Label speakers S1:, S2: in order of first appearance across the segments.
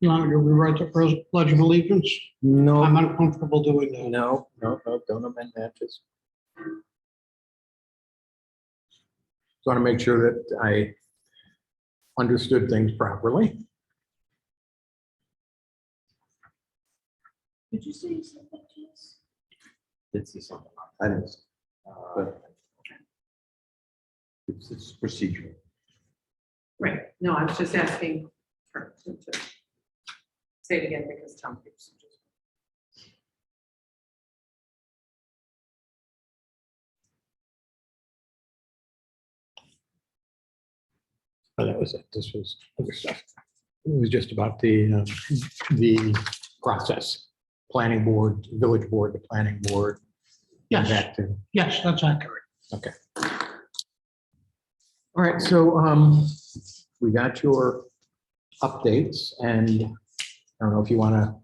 S1: You want me to rewrite the Pledge of Allegiance?
S2: No,
S1: I'm uncomfortable doing that.
S2: no, don't amend that. Just want to make sure that I understood things properly.
S3: Did you say you said that to us?
S4: It's the same. I didn't. But it's procedural.
S3: Right, no, I was just asking her to say it again because Tom keeps.
S2: Oh, that was it. This was other stuff. It was just about the process. Planning board, village board, the planning board.
S1: Yes.
S2: Back to.
S1: Yes, that's accurate.
S2: Okay. All right, so we got your updates, and I don't know if you want to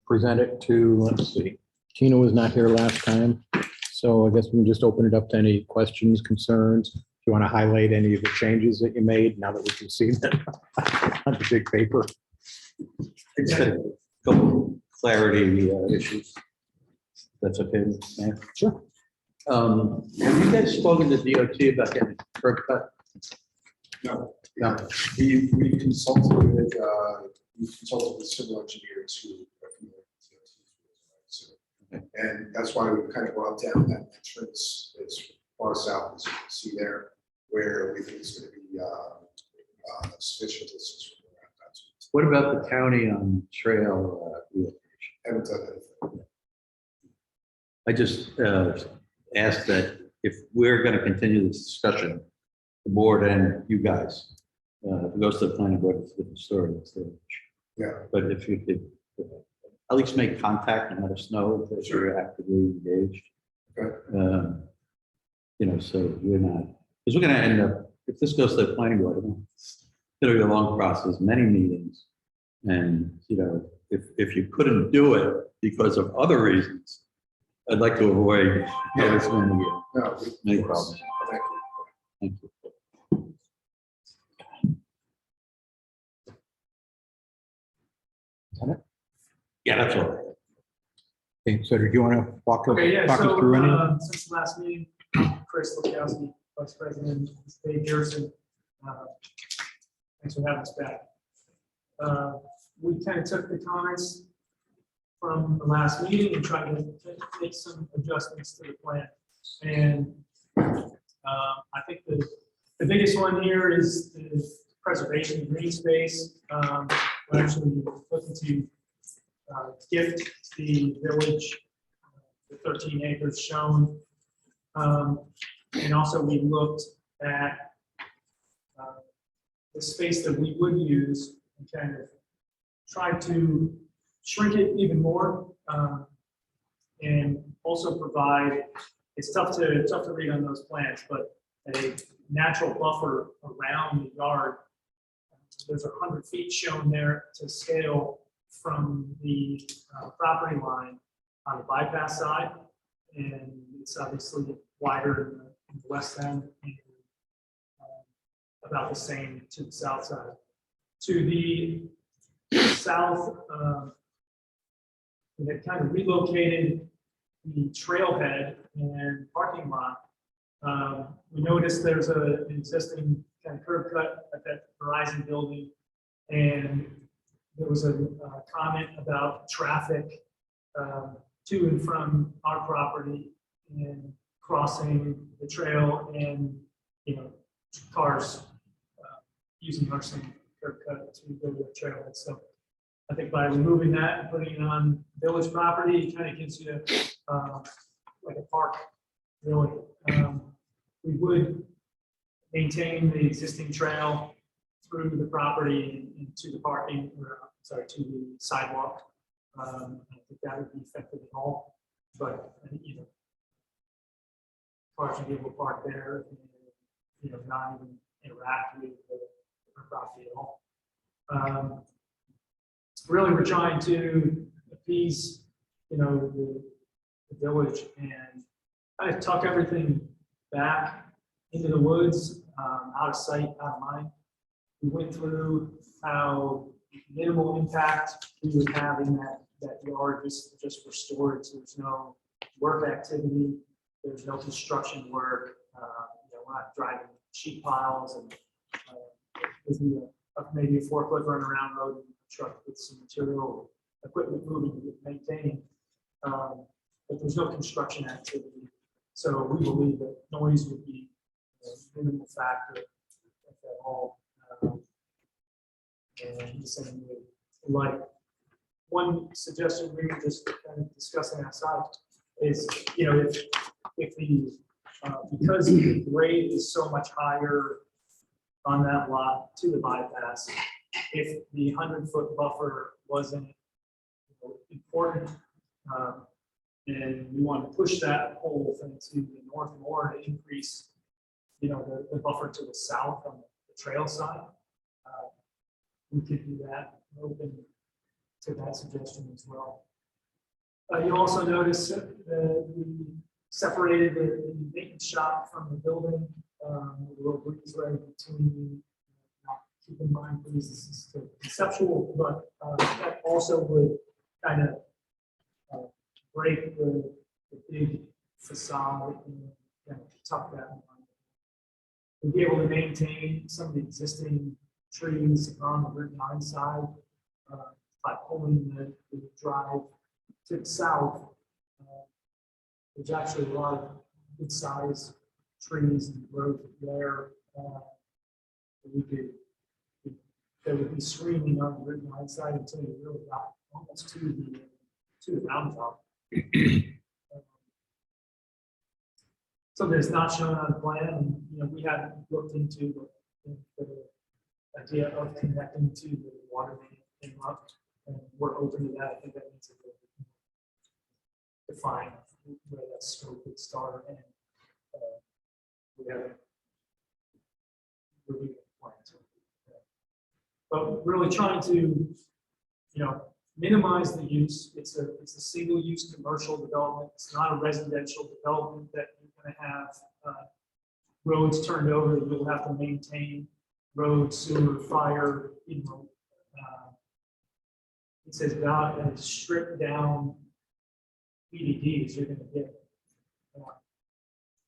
S2: present it to, let's see, Tina was not here last time, so I guess we can just open it up to any questions, concerns. If you want to highlight any of the changes that you made now that we can see them on the big paper.
S4: I just had a couple clarity issues. That's okay, man.
S2: Sure.
S4: Have you guys spoken to DOT about getting a curb cut?
S5: No,
S4: No.
S5: we consulted with civil engineers who are familiar with DOT. So, and that's why we kind of brought down that entrance as far south as you can see there, where we think it's going to be sufficient distance from the roundabout.
S4: What about the county on trail relocation?
S5: Haven't done anything.
S4: I just asked that if we're going to continue this discussion, the board and you guys, if it goes to the planning board, it's a different story.
S5: Yeah.
S4: But if you could at least make contact and let us know that you're actively engaged.
S5: Okay.
S4: You know, so we're not, because we're going to end up, if this goes to the planning board, it's going to be a long process, many meetings. And, you know, if you couldn't do it because of other reasons, I'd like to avoid this one again.
S5: No,
S4: Many problems.
S5: Thank you.
S4: Thank you. Yeah, that's all.
S2: Okay, so do you want to walk us
S6: Okay, yeah,
S2: talk us through any?
S6: since the last meeting, Chris Lukowski, Vice President, Dave Garrison, thanks for having us back. We kind of took the comments from the last meeting and tried to make some adjustments to the plan. And I think the biggest one here is preservation of green space. We're actually looking to gift the village the 13 acres shown. And also we looked at the space that we would use and kind of tried to shrink it even more, and also provide, it's tough to read on those plans, but a natural buffer around the yard. There's 100 feet shown there to scale from the property line on the bypass side, and it's obviously wider in the west end and about the same to the south side. To the south, we had kind of relocated the trailhead and parking lot. We noticed there's an existing kind of curb cut at that Verizon building, and there was a comment about traffic to and from our property and crossing the trail, and cars using our same curb cut to go to the trailhead. So I think by removing that and putting it on village property, it kind of gives you like a park, really. We would maintain the existing trail through the property and to the parking, or sorry, to the sidewalk. I don't think that would be effective at all, but cars should be able to park there and not even interact with the property at all. Really, we're trying to appease the village and kind of tuck everything back into the woods, out of sight, out of mind. We went through how minimal impact we would have in that yard just for storage. There's no work activity, there's no construction work. We're not driving sheet piles and there's maybe a forklift running around road and a truck with some material equipment moving to maintain. But there's no construction activity. So we believe that noise would be a minimal factor, if at all. And the same with light. One suggestion we were just kind of discussing outside is, if the, because the grade is so much higher on that lot to the bypass, if the 100-foot buffer wasn't important, and we want to push that whole thing to the north more to increase, the buffer to the south on the trail side, we could do that. Open to that suggestion as well. You also notice that we separated the maintenance shop from the building, a little breezeway between. Keep in mind, please, this is conceptual, but that also would kind of break the big facade and kind of tuck that in. We'll be able to maintain some of the existing trees on the Route 9 side by pulling the drive to the south. There's actually a lot of good size trees and growth there. That would be screening on the Route 9 side until you really got almost to the mountaintop. Something that's not shown on the plan, and we haven't looked into the idea of connecting to the water main up, and we're open to that. I think that needs to be defined where that scope would start, and we haven't really planned to. But really trying to, minimize the use. It's a single-use commercial development. It's not a residential development that you're going to have roads turned over that you'll have to maintain. Road, sewer, fire, it says about and stripped down PDDs you're going to get.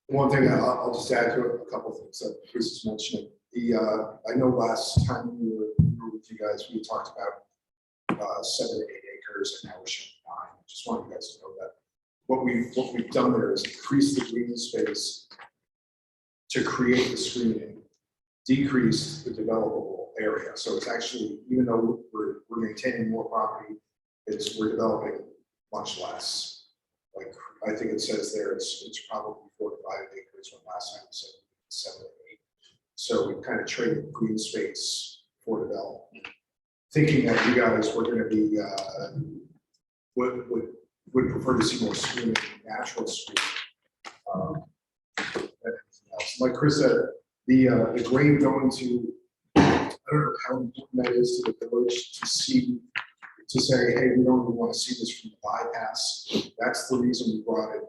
S5: One thing I'll just add to it, a couple of things that Chris is mentioning. I know last time we were with you guys, we talked about 7 to 8 acres, and now we're showing 9. I just want you guys to know that what we've done there is increase the green space to create the screening, decrease the developable area. So it's actually, even though we're maintaining more property, we're developing much less. Like I think it says there, it's probably 4 to 5 acres. When last time we said 7 to 8. So we kind of traded green space for development, thinking that you guys were going to be would prefer to see more screening, natural screening. Like Chris said, the grade going to, I don't know how important that is to the village to say, hey, we don't even want to see this from the bypass. That's the reason we brought it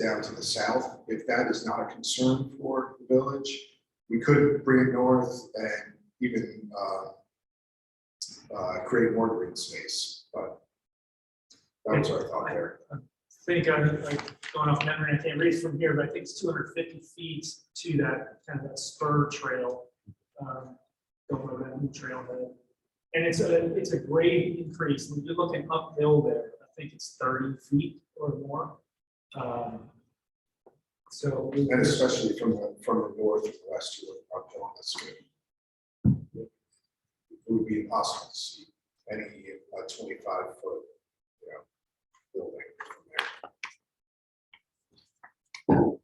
S5: down to the south. If that is not a concern for the village, we could bring it north and even create more green space. But that was our thought there.
S6: I think I'm going off memory, I can't read from here, but I think it's 250 feet to that kind of that spur trail, going over that new trailhead. And it's a grade increase. When you're looking uphill there, I think it's 30 feet or more. So,
S5: And especially from the north and west to the uphill, that's good. It would be impossible to see any 25-foot, building from there.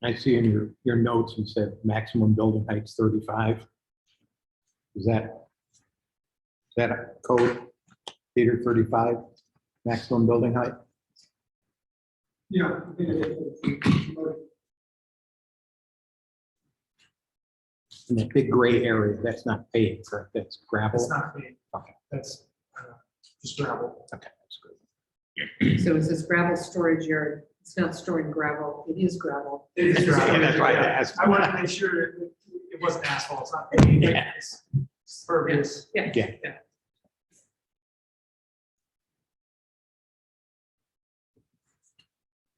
S2: I see in your notes, you said maximum building height's 35. Is that a code, Peter, 35 maximum building height?
S6: yeah.
S2: In that big gray area, that's not paved, correct? That's gravel?
S6: It's not big.
S2: Okay.
S6: That's just gravel.
S2: Okay, that's good.
S3: So it says gravel storage yard. It's not storing gravel. It is gravel.
S6: It is gravel.
S2: Yeah, that's right. I asked.
S6: I wanted to make sure it wasn't asphalt. It's not paved.
S2: Yeah.
S6: It's pervious.
S3: Yeah.
S2: Yeah.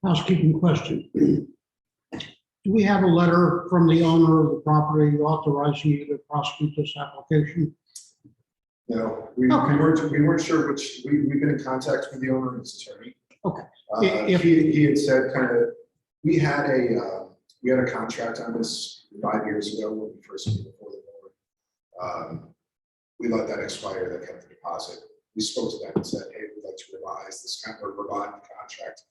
S1: Housekeeping question. Do we have a letter from the owner of the property authorizing you to prosecute this application?
S5: No, we
S1: Okay.
S5: weren't sure which, we've been in contact with the owner and his attorney.
S1: Okay.
S5: He had said kind of, we had a contract on this 5 years ago when we first came before the board. We let that expire, that kept the deposit. We spoke to them and said, hey, we'd like to revise this or revive the contract.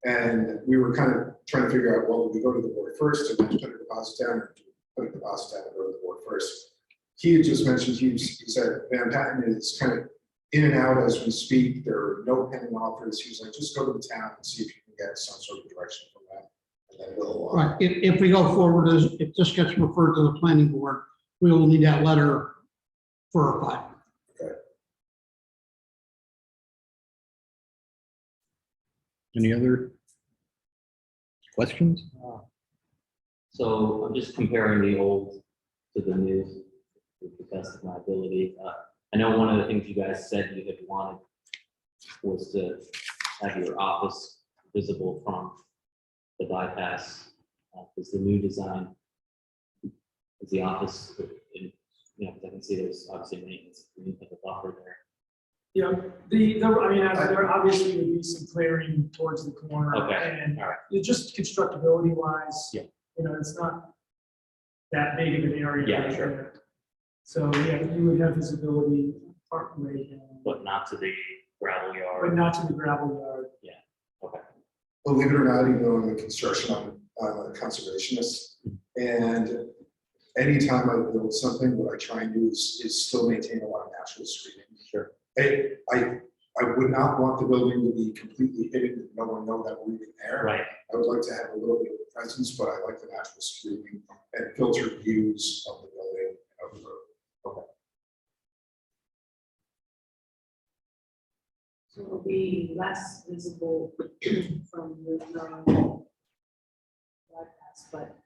S5: And we were kind of trying to figure out, well, do we go to the board first and then put a deposit down, or do we put a deposit down and go to the board first? He had just mentioned, he said, Van Patten is kind of in and out as we speak. There are no pending offers. He was like, just go to the town and see if you can get some sort of direction from them. And then we'll.
S1: Right, if we go forward, if this gets referred to the planning board, we will need that letter for a file.
S2: Any other questions?
S7: So I'm just comparing the old to the new to the best of my ability. I know one of the things you guys said you had wanted was to have your office visible from the bypass. Is the new design, is the office, in, you know, 'cause I can see there's obviously maintenance, we need to have a buffer there.
S6: Yeah, I mean, there obviously would be some clearing towards the corner.
S7: Okay,
S6: And
S7: all right.
S6: it's just constructability wise.
S7: Yeah.
S6: You know, it's not that big of an area.
S7: Yeah,
S6: right
S7: sure.
S6: there. So, yeah, you would have visibility partway in,
S7: But not to the gravel
S6: but
S7: yard.
S6: not to the gravel yard.
S7: Okay.
S5: Believe it or not, even though I'm in construction, I'm a conservationist. And anytime I build something, what I try and do is still maintain a lot of natural screening.
S7: Sure.
S5: I would not want the building to be completely hidden, and no one know that we're even there.
S7: Right.
S5: I would like to have a little bit of presence, but I like the natural screening and filtered views of the building and of the road.
S3: So it'll be less visible from the bypass, but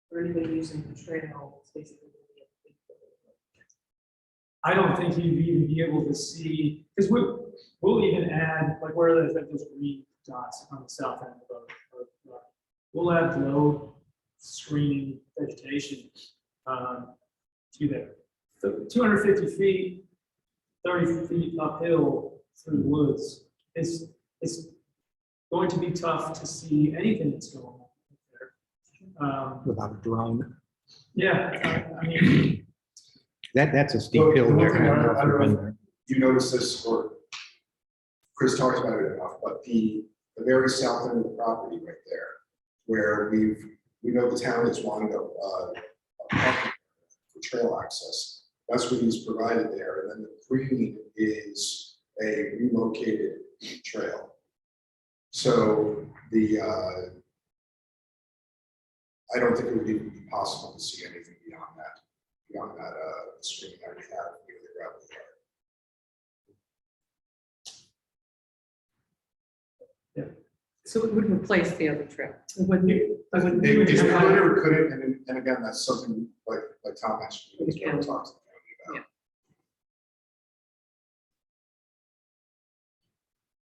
S3: for anybody using the trail, it's basically gonna be a big building.
S6: I don't think you'd even be able to see, because we'll even add, like where there's like those green dots on the south end of the, we'll add low screening vegetation to there. So 250 feet, 30 feet uphill through the woods, it's going to be tough to see anything that's going on there.
S2: Without a drone.
S6: Yeah, I mean,
S2: That's a steep
S5: So,
S2: hill
S5: the one
S2: there.
S5: thing
S2: I don't know if
S5: I don't
S2: you've been
S5: know
S2: there.
S5: You notice this, or Chris talked about it enough, but the very south end of the property right there, where we know the town is wanting a parking for trail access. That's what he's provided there, and then the green is a relocated trail. So I don't think it would even be possible to see anything beyond that screen that we have near the gravel yard.
S3: So it wouldn't replace the other trail.
S6: it wouldn't, it wouldn't.
S5: It could or couldn't, and again, that's something like Tom mentioned, we
S3: You can.
S5: talked to the county about.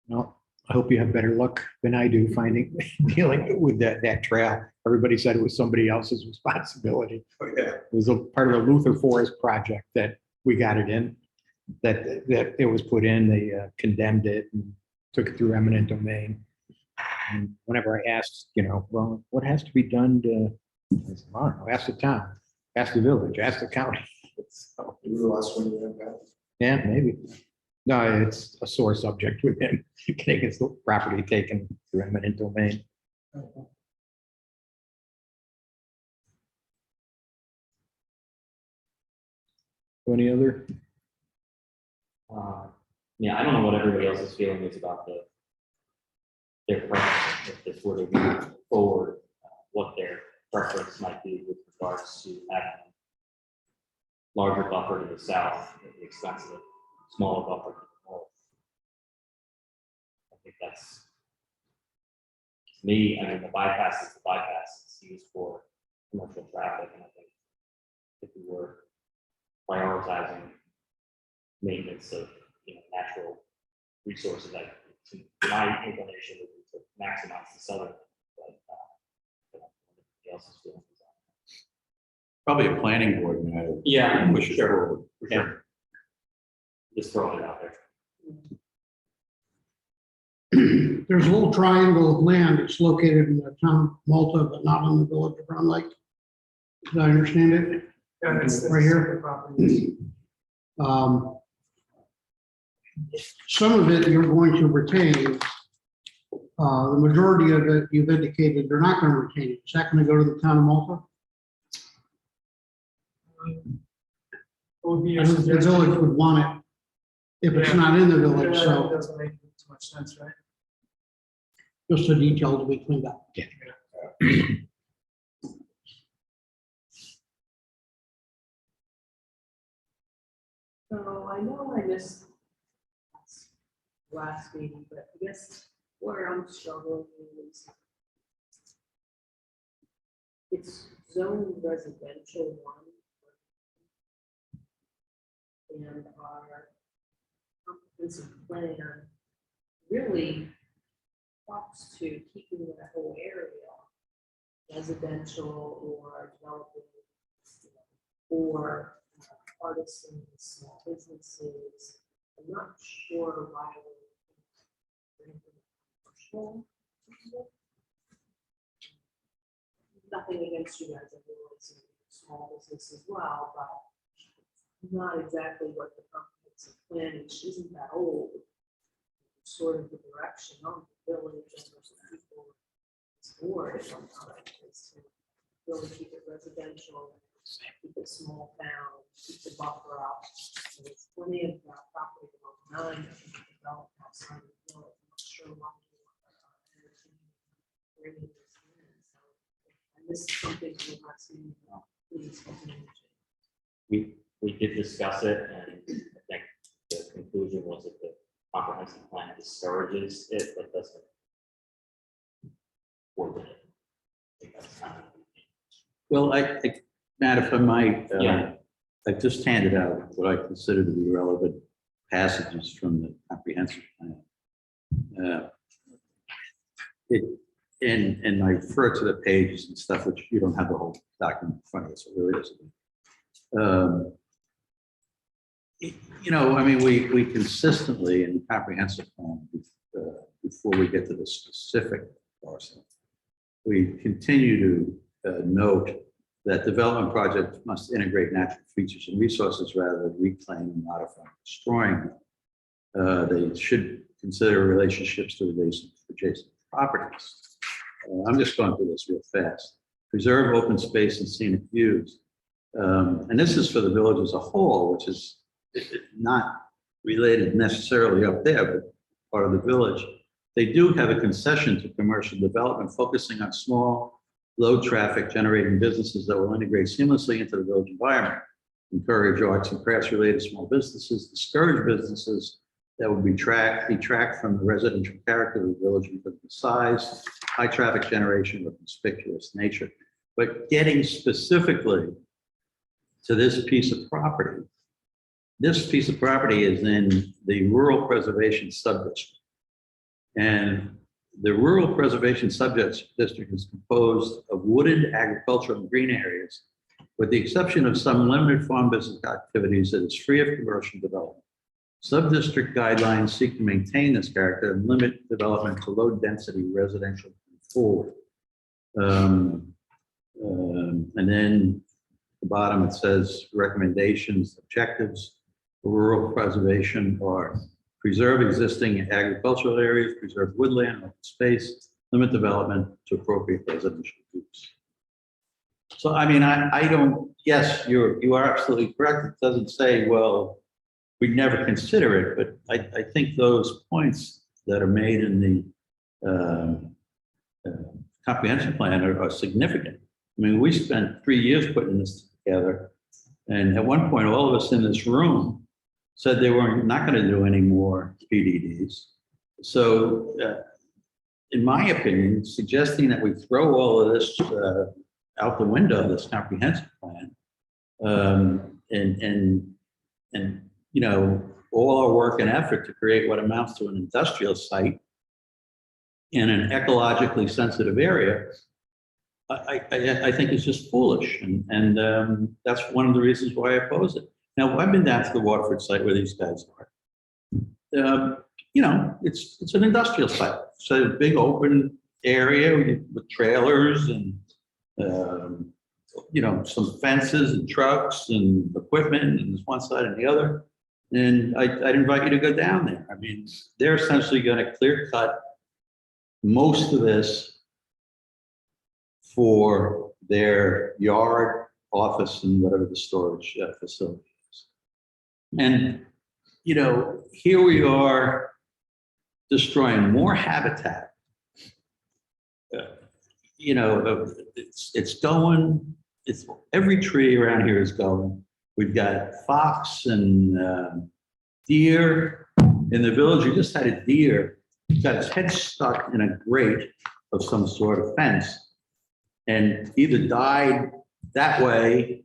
S2: Well, I hope you have better luck than I do dealing with that trail. Everybody said it was somebody else's responsibility.
S5: But yeah,
S2: It was a part of the Luther Forest project that we got it in, that it was put in, they condemned it and took it through eminent domain. And whenever I asked, well, what has to be done to, I said, I don't know, ask the town, ask the village, ask the county. So,
S5: we were the last one to have that.
S2: yeah, maybe. No, it's a sore subject with him, getting his property taken through eminent domain. Any other?
S7: Yeah, I don't know what everybody else's feeling is about their preference, if this were to move forward, what their preference might be with regards to having a larger buffer to the south at the expense of a smaller buffer to the north. I think that's, to me, I mean, the bypass is the bypass, it's used for commercial traffic, and I think if we were prioritizing maintenance of natural resources, my inclination would be to maximize the southern, but, everybody else's feelings on it.
S4: Probably a planning board matter.
S7: Yeah,
S4: Push it
S7: sure.
S4: forward.
S7: For sure. Just throwing it out there.
S1: There's a little triangle of land. It's located in the town of Malta, but not in the village of Round Lake. Did I understand it?
S6: Yeah, that's
S1: Right here.
S6: separate properties.
S1: Some of it you're going to retain. The majority of it, you've indicated they're not going to retain it. Is that going to go to the town of Malta?
S6: What would be
S1: I
S6: your
S1: don't think the
S6: suggestion?
S1: village would want it if it's
S6: Yeah.
S1: not in the village,
S6: Yeah,
S1: so
S6: that doesn't make too much sense, right?
S1: just a detail to be cleaned up.
S3: So I know I missed last meeting, but I guess where I'm struggling is it's zone residential one. And our comprehensive plan really talks to keeping that whole area residential or developing, or artisans, small businesses. I'm not sure why we're bringing commercial. Nothing against you guys, I realize you're a small business as well, but not exactly what the comprehensive plan, which isn't that old, sort of the direction of the village and the people. It's board at one time is to really keep it residential, keep it small town, keep the buffer up. And there's plenty of property along 9 that can be developed outside of the village. I'm not sure why we are bringing this in. So I missed something from last meeting. Please help me.
S7: We did discuss it, and I think the conclusion was that the comprehensive plan discourages it, but doesn't forbid it. I think that's kind of.
S4: Well, Matt, if I might,
S7: Yeah.
S4: I just handed out what I consider to be relevant passages from the comprehensive plan. And I refer to the pages and stuff, which you don't have the whole document in front of you, so it really isn't. I mean, we consistently in the comprehensive plan, before we get to the specific parcel, we continue to note that development projects must integrate natural features and resources rather than reclaiming, modifying, destroying them. They should consider relationships to adjacent properties. I'm just going through this real fast. Preserve open space and scenic views. And this is for the village as a whole, which is not related necessarily up there, but part of the village. They do have a concession to commercial development, focusing on small, low traffic generating businesses that will integrate seamlessly into the village environment, encourage arts and crafts related small businesses, discourage businesses that would be detract from the residential character of the village because of the size, high traffic generation, or conspicuous nature. But getting specifically to this piece of property, this piece of property is in the rural preservation subdistrict. And the rural preservation subdistrict is composed of wooded, agricultural, and green areas, with the exception of some limited farm business activities that is free of commercial development. Subdistrict guidelines seek to maintain this character and limit development to low-density residential forward. And then at the bottom it says recommendations, objectives for rural preservation are preserve existing agricultural areas, preserve woodland, open space, limit development to appropriate residential use. So, I mean, I don't, yes, you are absolutely correct. It doesn't say, well, we'd never consider it, but I think those points that are made in the comprehensive plan are significant. I mean, we spent 3 years putting this together. And at one point, all of us in this room said they were not going to do any more PDDs. So in my opinion, suggesting that we throw all of this out the window, this comprehensive plan, and all our work and effort to create what amounts to an industrial site in an ecologically sensitive area, I think is just foolish. And that's one of the reasons why I oppose it. Now, I've been down to the Waterford site where these guys are. You know, it's an industrial site. So a big open area with trailers and, you know, some fences and trucks and equipment, and there's one side and the other. And I'd invite you to go down there. I mean, they're essentially going to clear cut most of this for their yard, office, and whatever the storage facility is. And, you know, here we are destroying more habitat. You know, it's going, it's every tree around here is going. We've got fox and deer in the village. We just had a deer, he's got his head stuck in a grate of some sort of fence and either died that way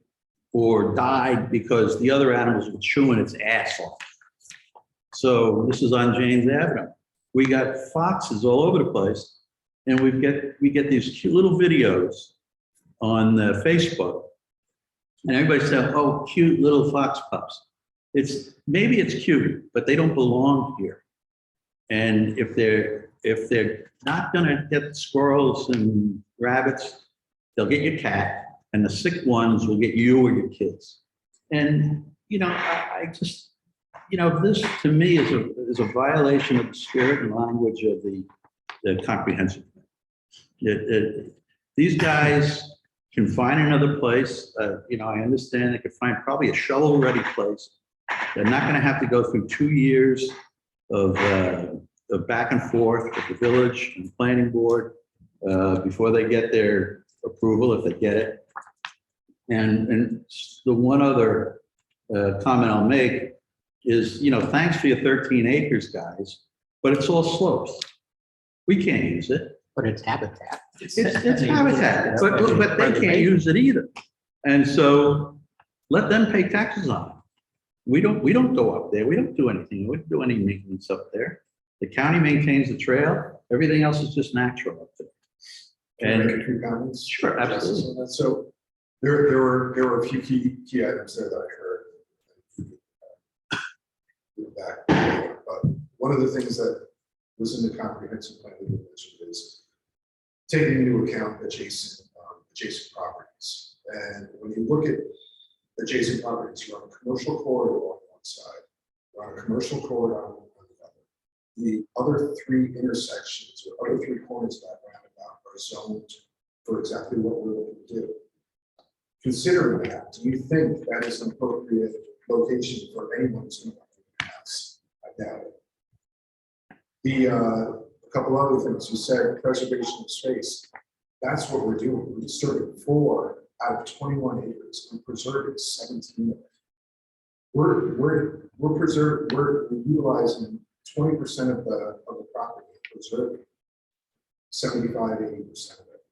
S4: or died because the other animals were chewing its ass off. So this is on James Avenue. We got foxes all over the place, and we get these cute little videos on Facebook, and everybody said, "Oh, cute little fox pups." Maybe it's cute, but they don't belong here. And if they're not going to get squirrels and rabbits, they'll get your cat, and the sick ones will get you or your kids. And you know, I just, you know, this to me is a violation of the spirit and language of the comprehensive plan. These guys can find another place. You know, I understand they could find probably a shovel-ready place. They're not going to have to go through 2 years of back and forth with the village and the planning board before they get their approval, if they get it. And the one other comment I'll make is, you know, thanks for your 13 acres, guys, but it's all slopes. We can't use it.
S2: But it's habitat.
S4: It's habitat, but they can't use it either. And so let them pay taxes on it. We don't go up there. We don't do anything. We don't do any maintenance up there. The county maintains the trail. Everything else is just natural up there.
S5: Can I
S4: And
S5: make a few comments?
S4: sure, absolutely.
S5: So there were a few key items there that I heard. But one of the things that was in the comprehensive plan that you mentioned is taking into account adjacent properties. And when you look at adjacent properties, you're on a commercial corridor on one side, you're on a commercial corridor on the other. The other three intersections or other three corners of that roundabout are zoned for exactly what we're looking to do. Considering that, do you think that is an appropriate location for anyone who's going to want to do a house? I doubt it. A couple other things you said, preservation of space. That's what we're doing. We're disturbing 4 out of 21 acres and preserving 17 of it. We're utilizing 20% of the property, preserving 75, 80% of it.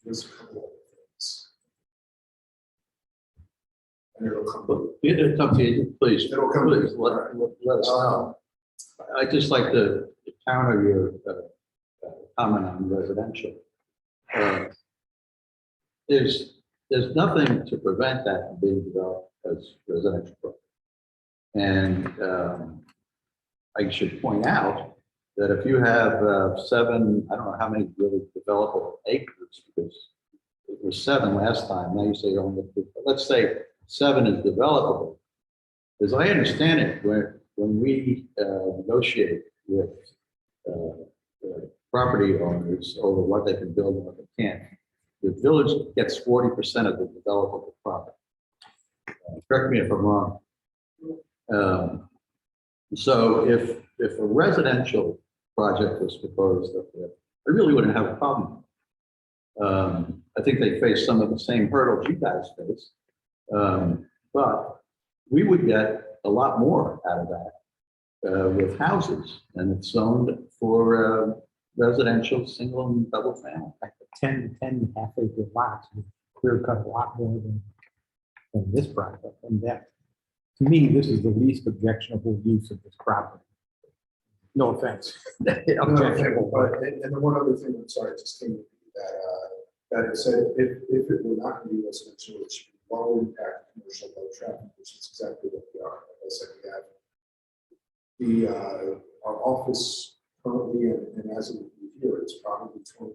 S5: There's a couple other things. And it'll come.
S4: It'll come to you, please.
S5: It'll come to
S4: Please,
S5: you.
S4: let us know. I'd just like to counter your comment on residential. There's nothing to prevent that from being developed as residential property. And I should point out that if you have 7, I don't know how many really developable acres, because it was 7 last time, now you say only, let's say 7 is developable. As I understand it, when we negotiate with property owners over what they can build and what they can't, the village gets 40% of the developable property. Correct me if I'm wrong. So if a residential project was proposed up there, I really wouldn't have a problem. I think they face some of the same hurdles you guys face, but we would get a lot more out of that with houses, and it's zoned for residential, single and double family.
S2: Like the 10 and a half acre lots, clear cut a lot more than this project. And that To me, this is the least objectionable use of this property. No offense. Objectionable, but
S5: And the one other thing, I'm sorry, just came to me that it said if it were not going to be residential, it should be low impact commercial, low traffic, which is exactly what we are. Like I said, we have our office currently, and as it would be here, it's probably 20.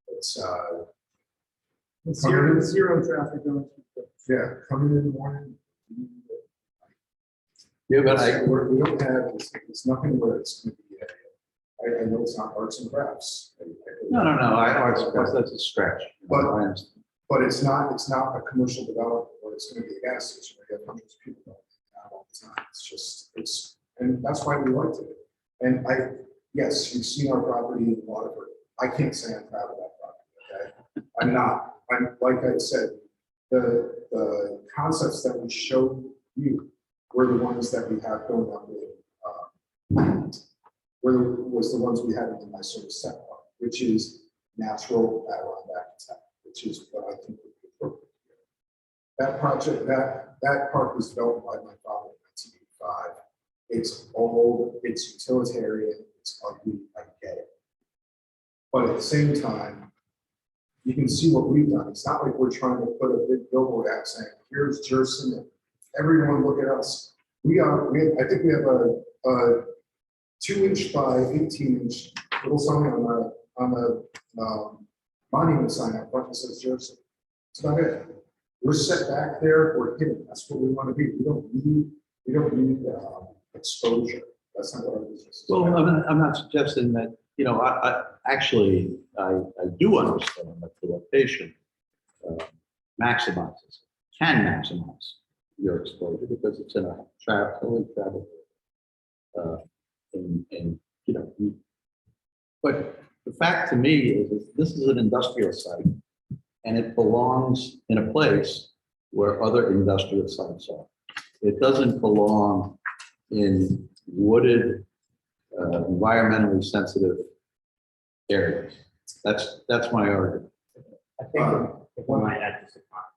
S5: It's
S6: Zero traffic going.
S5: yeah, coming in the morning.
S4: Yeah, but
S5: We don't have, it's nothing where it's going to be I know it's not arts and crafts.
S4: no, that's a stretch.
S5: But-
S4: I understand.
S5: But it's not a commercial development where it's going to be a gas station where you have hundreds of people going out all the time. And that's why we liked it. And yes, you've seen our property in Waterford. I can't say I'm proud of that property, okay? I'm not. Like I said, the concepts that we showed you were the ones that we have going on with, was the ones we had in my sort of set part, which is natural Adirondack attack, which is what I think would be appropriate here. That project, that park was developed by my father in 1985. It's old, it's utilitarian, it's ugly, I get it. But at the same time, you can see what we've done. It's not like we're trying to put a big billboard out saying, here's Jerson, and everyone look at us. I think we have a 2-inch by 18-inch little sign on the monument sign out front that says Jerson. That's about it. We're set back there, we're hidden. That's what we want to be. We don't need exposure. That's not what our business is.
S4: Well,
S5: about.
S4: I'm not suggesting that, I actually do understand that the location can maximize your exposure because it's in a travel. But the fact to me is this is an industrial site and it belongs in a place where other industrial sites are. It doesn't belong in wooded, environmentally sensitive areas. That's my argument.
S7: I think if I might add just a comment.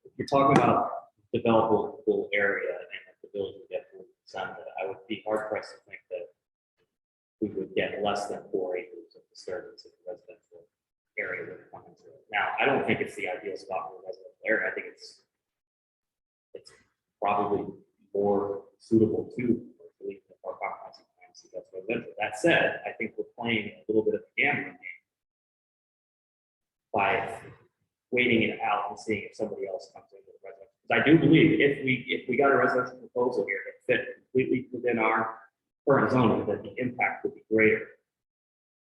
S7: If you're talking about developable area and that the village would get to some of it, I would be hard pressed to think that we would get less than 4 acres of disturbance in the residential area that come into it. Now, I don't think it's the ideal spot for a residential area. I think it's probably more suitable to our comprehensive plan. So that's residential. That said, I think we're playing a little bit of a gambling game by waiting it out and seeing if somebody else comes in with a residential. Because I do believe if we got a residential proposal here that fit completely within our current zoning, that the impact would be greater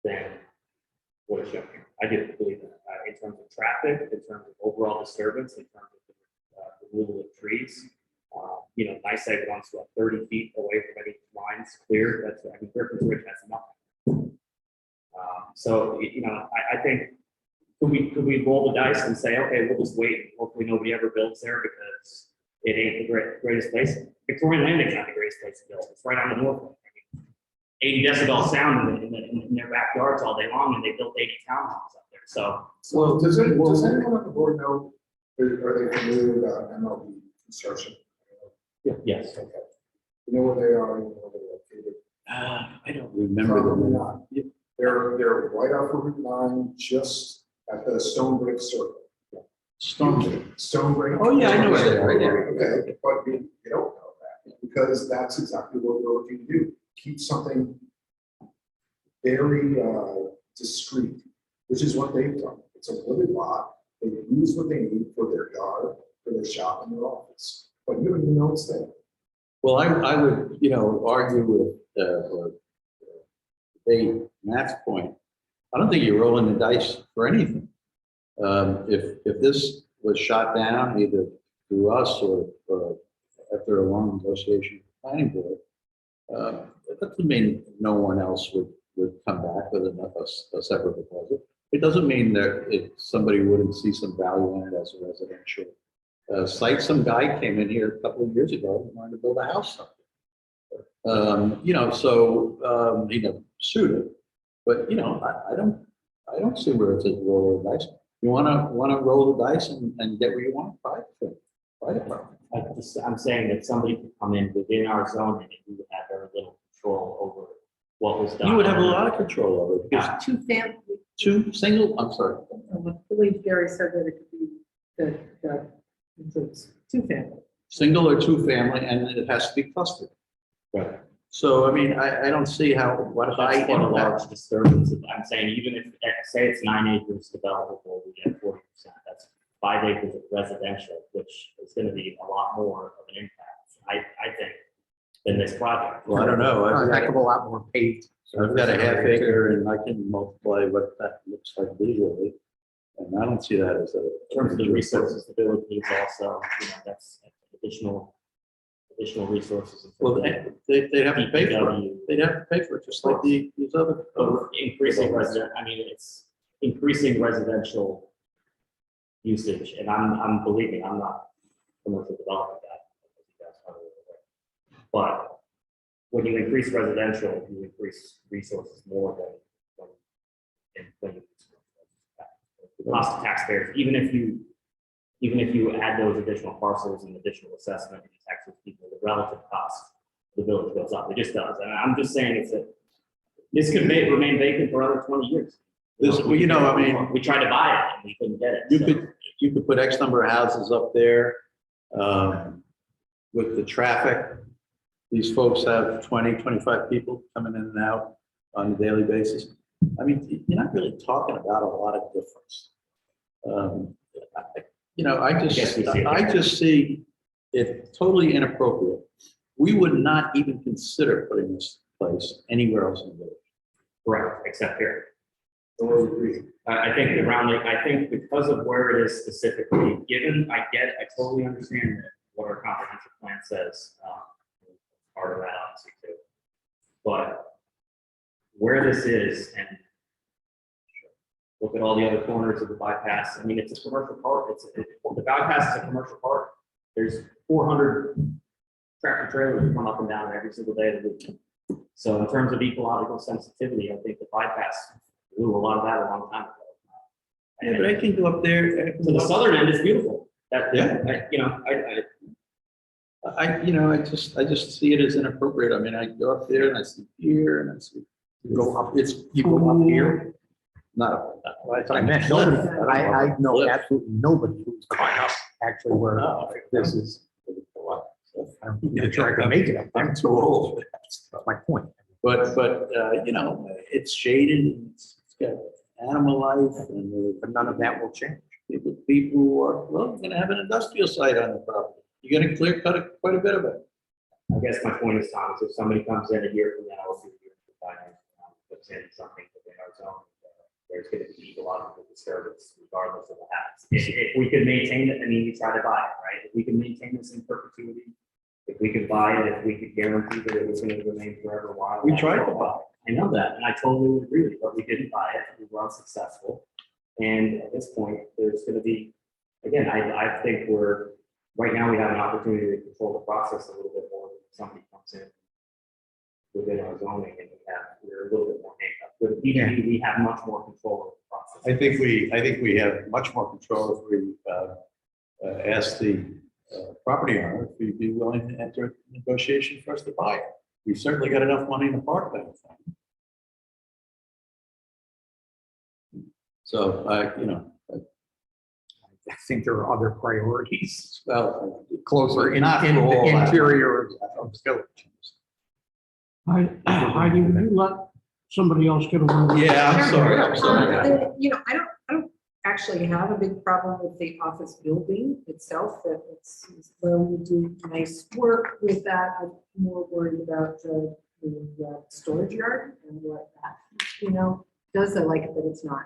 S7: than what is shown here. I do believe that in terms of traffic, in terms of overall disturbance, in terms of the removal of trees. NICEAG wants to 30 feet away from any lines cleared. That's Griffin's Ridge has nothing. I think could we roll the dice and say, okay, we'll just wait. And hopefully nobody ever builds there because it ain't the greatest place. Victorian Landing's not the greatest place to build. It's right on the north. 80 decibel sound in their backyards all day long, and they built 80 townhomes up there. So,
S5: Well, does anyone on the board know, are they familiar with MLB construction?
S7: yes.
S5: Okay. You know where they are, you know where they're located?
S4: I don't remember
S5: Probably
S4: them.
S5: not. They're right off of Route 9, just at the Stone Break Circle. Stone Break.
S4: Oh, yeah, I know where they are, yeah.
S5: Okay, but you don't know that, because that's exactly what we're looking to do. Keep something very discreet, which is what they've done. It's a wooded lot. They use what they need for their yard, for their shop, and their office. But you don't even know it's there.
S4: Well, I would, argue with, or debate Matt's point. I don't think you're rolling the dice for anything. If this was shot down either through us or after a long negotiation with the planning board, that doesn't mean no one else would come back with a separate proposal. It doesn't mean that somebody wouldn't see some value in it as a residential site. Some guy came in here a couple of years ago and wanted to build a house up there. He never sued it. But I don't see where it's a roll of dice. You wanna roll the dice and get where you want, fire department.
S7: I'm saying that somebody could come in within our zoning and we would have very little control over what was done.
S4: You would have a lot of control over it,
S7: Yeah.
S4: because two single, I'm sorry.
S3: I believe Gary said that it could be, that includes two family.
S4: Single or two family, and it has to be clustered.
S7: Right.
S4: So, I mean, I don't see how, what if I,
S7: That's quite a large disturbance. I'm saying even if, say it's 9 acres developable, we get 40%. That's 5 acres of residential, which is going to be a lot more of an impact, I think, than this project.
S4: well, I don't know.
S2: A heck of a lot more paved.
S4: I've got a half acre and I can multiply what that looks like visually. And I don't see that as a.
S7: In terms of the resources, the village needs also, that's additional resources. in
S4: Well,
S7: terms of
S4: they'd have to pay for it.
S7: DPW.
S4: They'd have to pay for it, just like these other.
S7: Increasing resident, it's increasing residential usage, and I'm believe me, I'm not commercial development guy. As you guys probably are aware. But when you increase residential, you increase resources more than when you the cost of taxpayers, even if you add those additional parcels and additional assessment and taxes people, the relative cost of the village goes up. It just does. And I'm just saying this could remain vacant for another 20 years.
S4: This, well, I mean,
S7: We tried to buy it and we couldn't get it.
S4: you could put X number of houses up there, with the traffic. These folks have 20, 25 people coming in and out on a daily basis. I mean, you're not really talking about a lot of difference. I just see it totally inappropriate. We would not even consider putting this place anywhere else in the village.
S7: Correct, except here. I think because of where it is specifically, I totally understand what our comprehensive plan says, part of that obviously too. But where this is, and look at all the other corners of the bypass, I mean, it's a commercial park, the bypass is a commercial park. There's 400 tractor trailers that come up and down every single day of the week. So in terms of ecological sensitivity, I think the bypass blew a lot of that a long time ago.
S4: Yeah, but I can go up there.
S7: So the southern end is beautiful.
S4: I just see it as inappropriate. I mean, I go up there and I see here and I see, you go up here. Not,
S2: That's what I meant. Nobody, I know absolutely nobody who's gone up actually where this is. I don't think they're trying to make it up.
S4: I'm too old.
S2: That's my point.
S4: But it's shaded and it's got animal life and
S2: But none of that will change.
S4: people who are, well, you're gonna have an industrial site on the property. You're gonna clear cut quite a bit of it.
S7: I guess my point is, Thomas, if somebody comes in a year from now, or 2 years from now, puts in something within our zone, there's going to be ecological disturbance regardless of what happens. If we could maintain it, I mean, we try to buy it, right? If we can maintain this in perpetuity, if we could buy it, if we could guarantee that it was going to remain forever, why?
S4: We tried to buy
S7: I know that, and I totally agree with you, but we didn't buy it. We were unsuccessful. And at this point, there's going to be, again, I think right now we have an opportunity to control the process a little bit more. If somebody comes in within our zoning and we're a little bit more handcuffed. With DD, we have much more control of the process.
S4: I think we have much more control if we ask the property owner if he'd be willing to enter a negotiation for us to buy it. We've certainly got enough money in the park that thing. So,
S2: I think there are other priorities
S4: well,
S2: closer in
S4: Not
S2: the
S4: for all that.
S2: interior of the village.
S1: Heidi, would you let somebody else get a word?
S4: yeah, I'm sorry.
S3: I don't actually have a big problem with the office building itself, that it's where we do nice work with that. I'm more worried about the storage yard and what that, does. I like it that it's not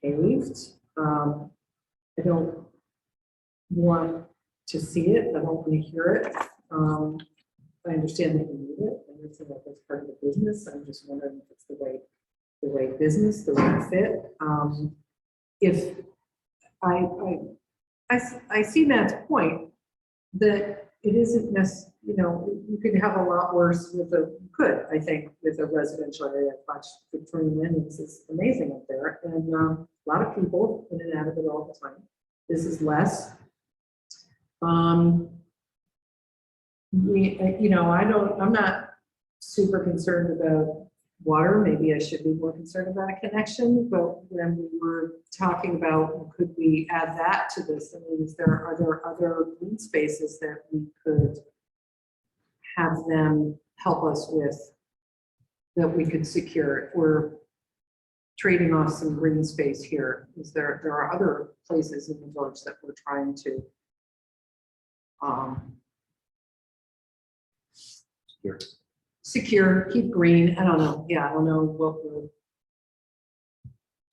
S3: paved. I don't want to see it. I don't want to hear it. I understand that you need it. I understand that that's part of the business. I'm just wondering if it's the right business, the right fit. If I see Matt's point that it isn't necessarily, you could have a lot worse with I think, with a residential area. I've watched Victorian Landings, it's amazing up there, and a lot of people in and out of it all the time. This is less. I'm not super concerned about water. Maybe I should be more concerned about a connection, but when we were talking about, could we add that to this? I mean, are there other green spaces that we could have them help us with, that we could secure if we're trading off some green space here? There are other places in the village that we're trying to secure, keep green. I don't know. Yeah, I don't know what we're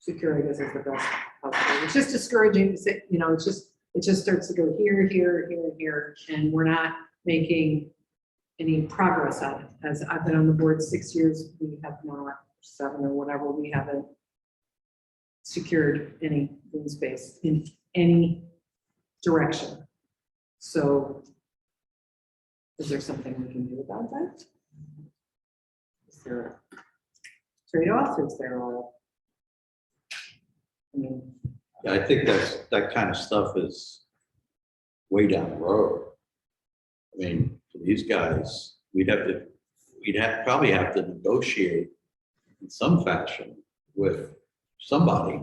S3: secure, I guess is the best possible. It's just discouraging to say, it just starts to go here, here, here, here, and we're not making any progress on it. As I've been on the board 6 years, we have not, 7 or whatever, we haven't secured any green space in any direction. So is there something we can do about that? Is there a trade-off? Is there a,
S4: Yeah, I think that kind of stuff is way down the road. I mean, for these guys, we'd probably have to negotiate in some fashion with somebody,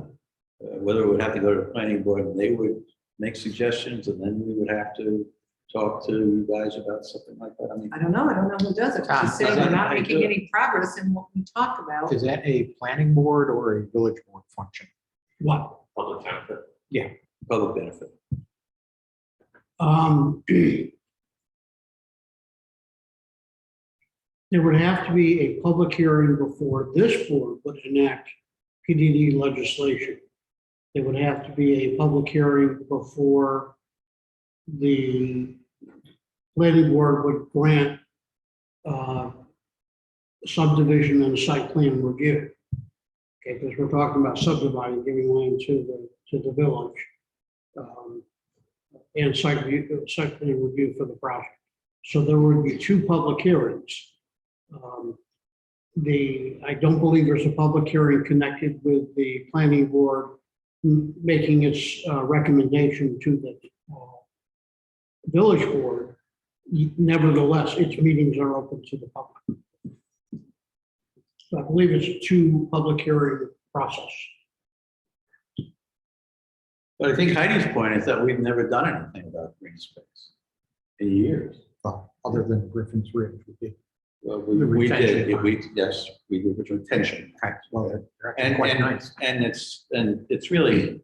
S4: whether it would have to go to the planning board and they would make suggestions, and then we would have to talk to you guys about something like that. I mean,
S3: I don't know who does it.
S2: Tom,
S3: Just saying
S2: is
S3: we're
S2: that
S3: not
S2: how you
S3: making
S2: do it?
S3: any progress in what we talk about.
S2: Is that a planning board or a village board function?
S1: What?
S7: Public benefit.
S4: public benefit.
S1: There would have to be a public hearing before this board would enact PDD legislation. There would have to be a public hearing before the planning board would grant subdivision and site plan review. Okay, because we're talking about subdividing, giving land to the village, and site plan review for the project. So there would be 2 public hearings. I don't believe there's a public hearing connected with the planning board making its recommendation to the village board. Nevertheless, its meetings are open to the public. So I believe it's a 2 public hearing process.
S4: But I think Heidi's point is that we've never done anything about green space in years.
S2: Well, other than Griffin's Ridge, we did.
S4: Well,
S2: The
S4: we
S2: retention
S4: did, yes, we did with retention.
S2: Well, they're actually
S4: And,
S2: quite
S4: and,
S2: nice.
S4: and it's really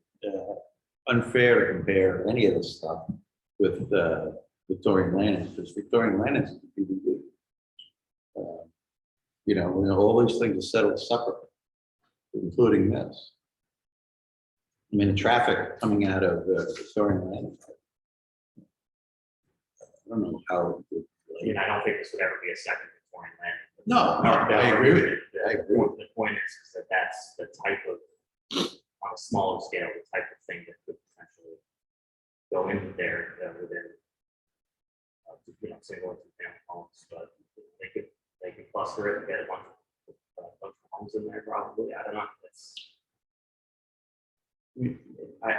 S4: unfair to compare any of this stuff with Victorian land, because Victorian land is the PDD. All these things are settled separately, including this. I mean, the traffic coming out of Victorian land. I don't know how.
S7: I don't think this would ever be a second Victorian land.
S4: No, I agree with you. I agree.
S7: The point is that that's the type of, on a smaller scale, the type of thing that could potentially go into there within, single and family homes, but they could cluster it and get a bunch of homes in there probably. I don't know.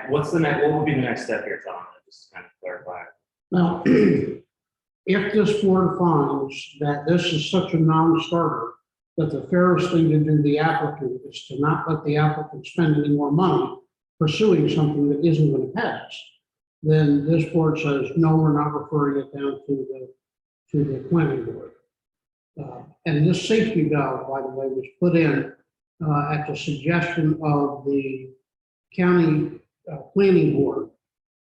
S7: What would be the next step here, Tom? Just to kind of clarify.
S1: Now, if this board finds that this is such a non-starter, that the fairest thing to do to the applicant is to not let the applicant spend any more money pursuing something that isn't going to pass, then this board says, no, we're not referring it down to the planning board. And this safety valve, by the way, was put in at the suggestion of the county planning board.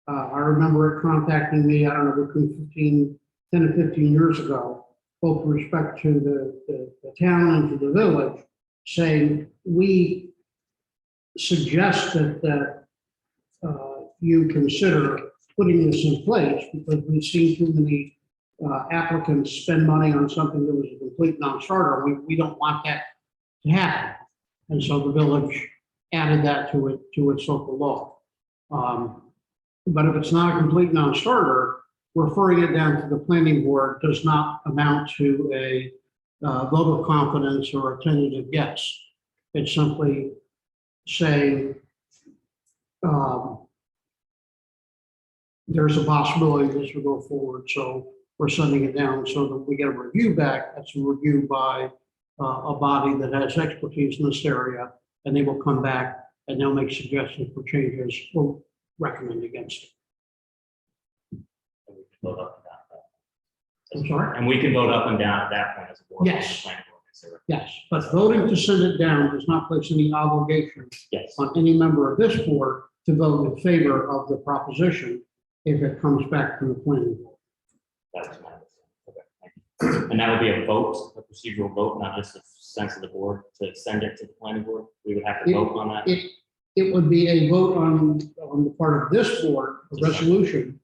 S1: I remember it contacting me, I don't know, between 10 and 15 years ago, both with respect to the town and to the village, saying, we suggest that you consider putting this in place because we've seen too many applicants spend money on something that was a complete non-starter. We don't want that to happen. And so the village added that to its local law. But if it's not a complete non-starter, referring it down to the planning board does not amount to a vote of confidence or a tentative yes. It's simply saying, there's a possibility this will go forward, so we're sending it down so that we get a review back. That's a review by a body that has expertise in this area, and they will come back and they'll make suggestions for changes or recommend against it.
S7: And we can vote up and down that.
S1: I'm sorry?
S7: And we can vote up and down at that point as a board.
S1: Yes.
S7: Planning board, consider it.
S1: Yes, but voting to send it down does not place any obligation
S7: Yes.
S1: on any member of this board to vote in favor of the proposition if it comes back from the planning board.
S7: That was my understanding. Okay, thank you. And that would be a vote, a procedural vote, not just a sense of the board to send it to the planning board. We would have to vote on that.
S1: It would be a vote on the part of this board, a resolution,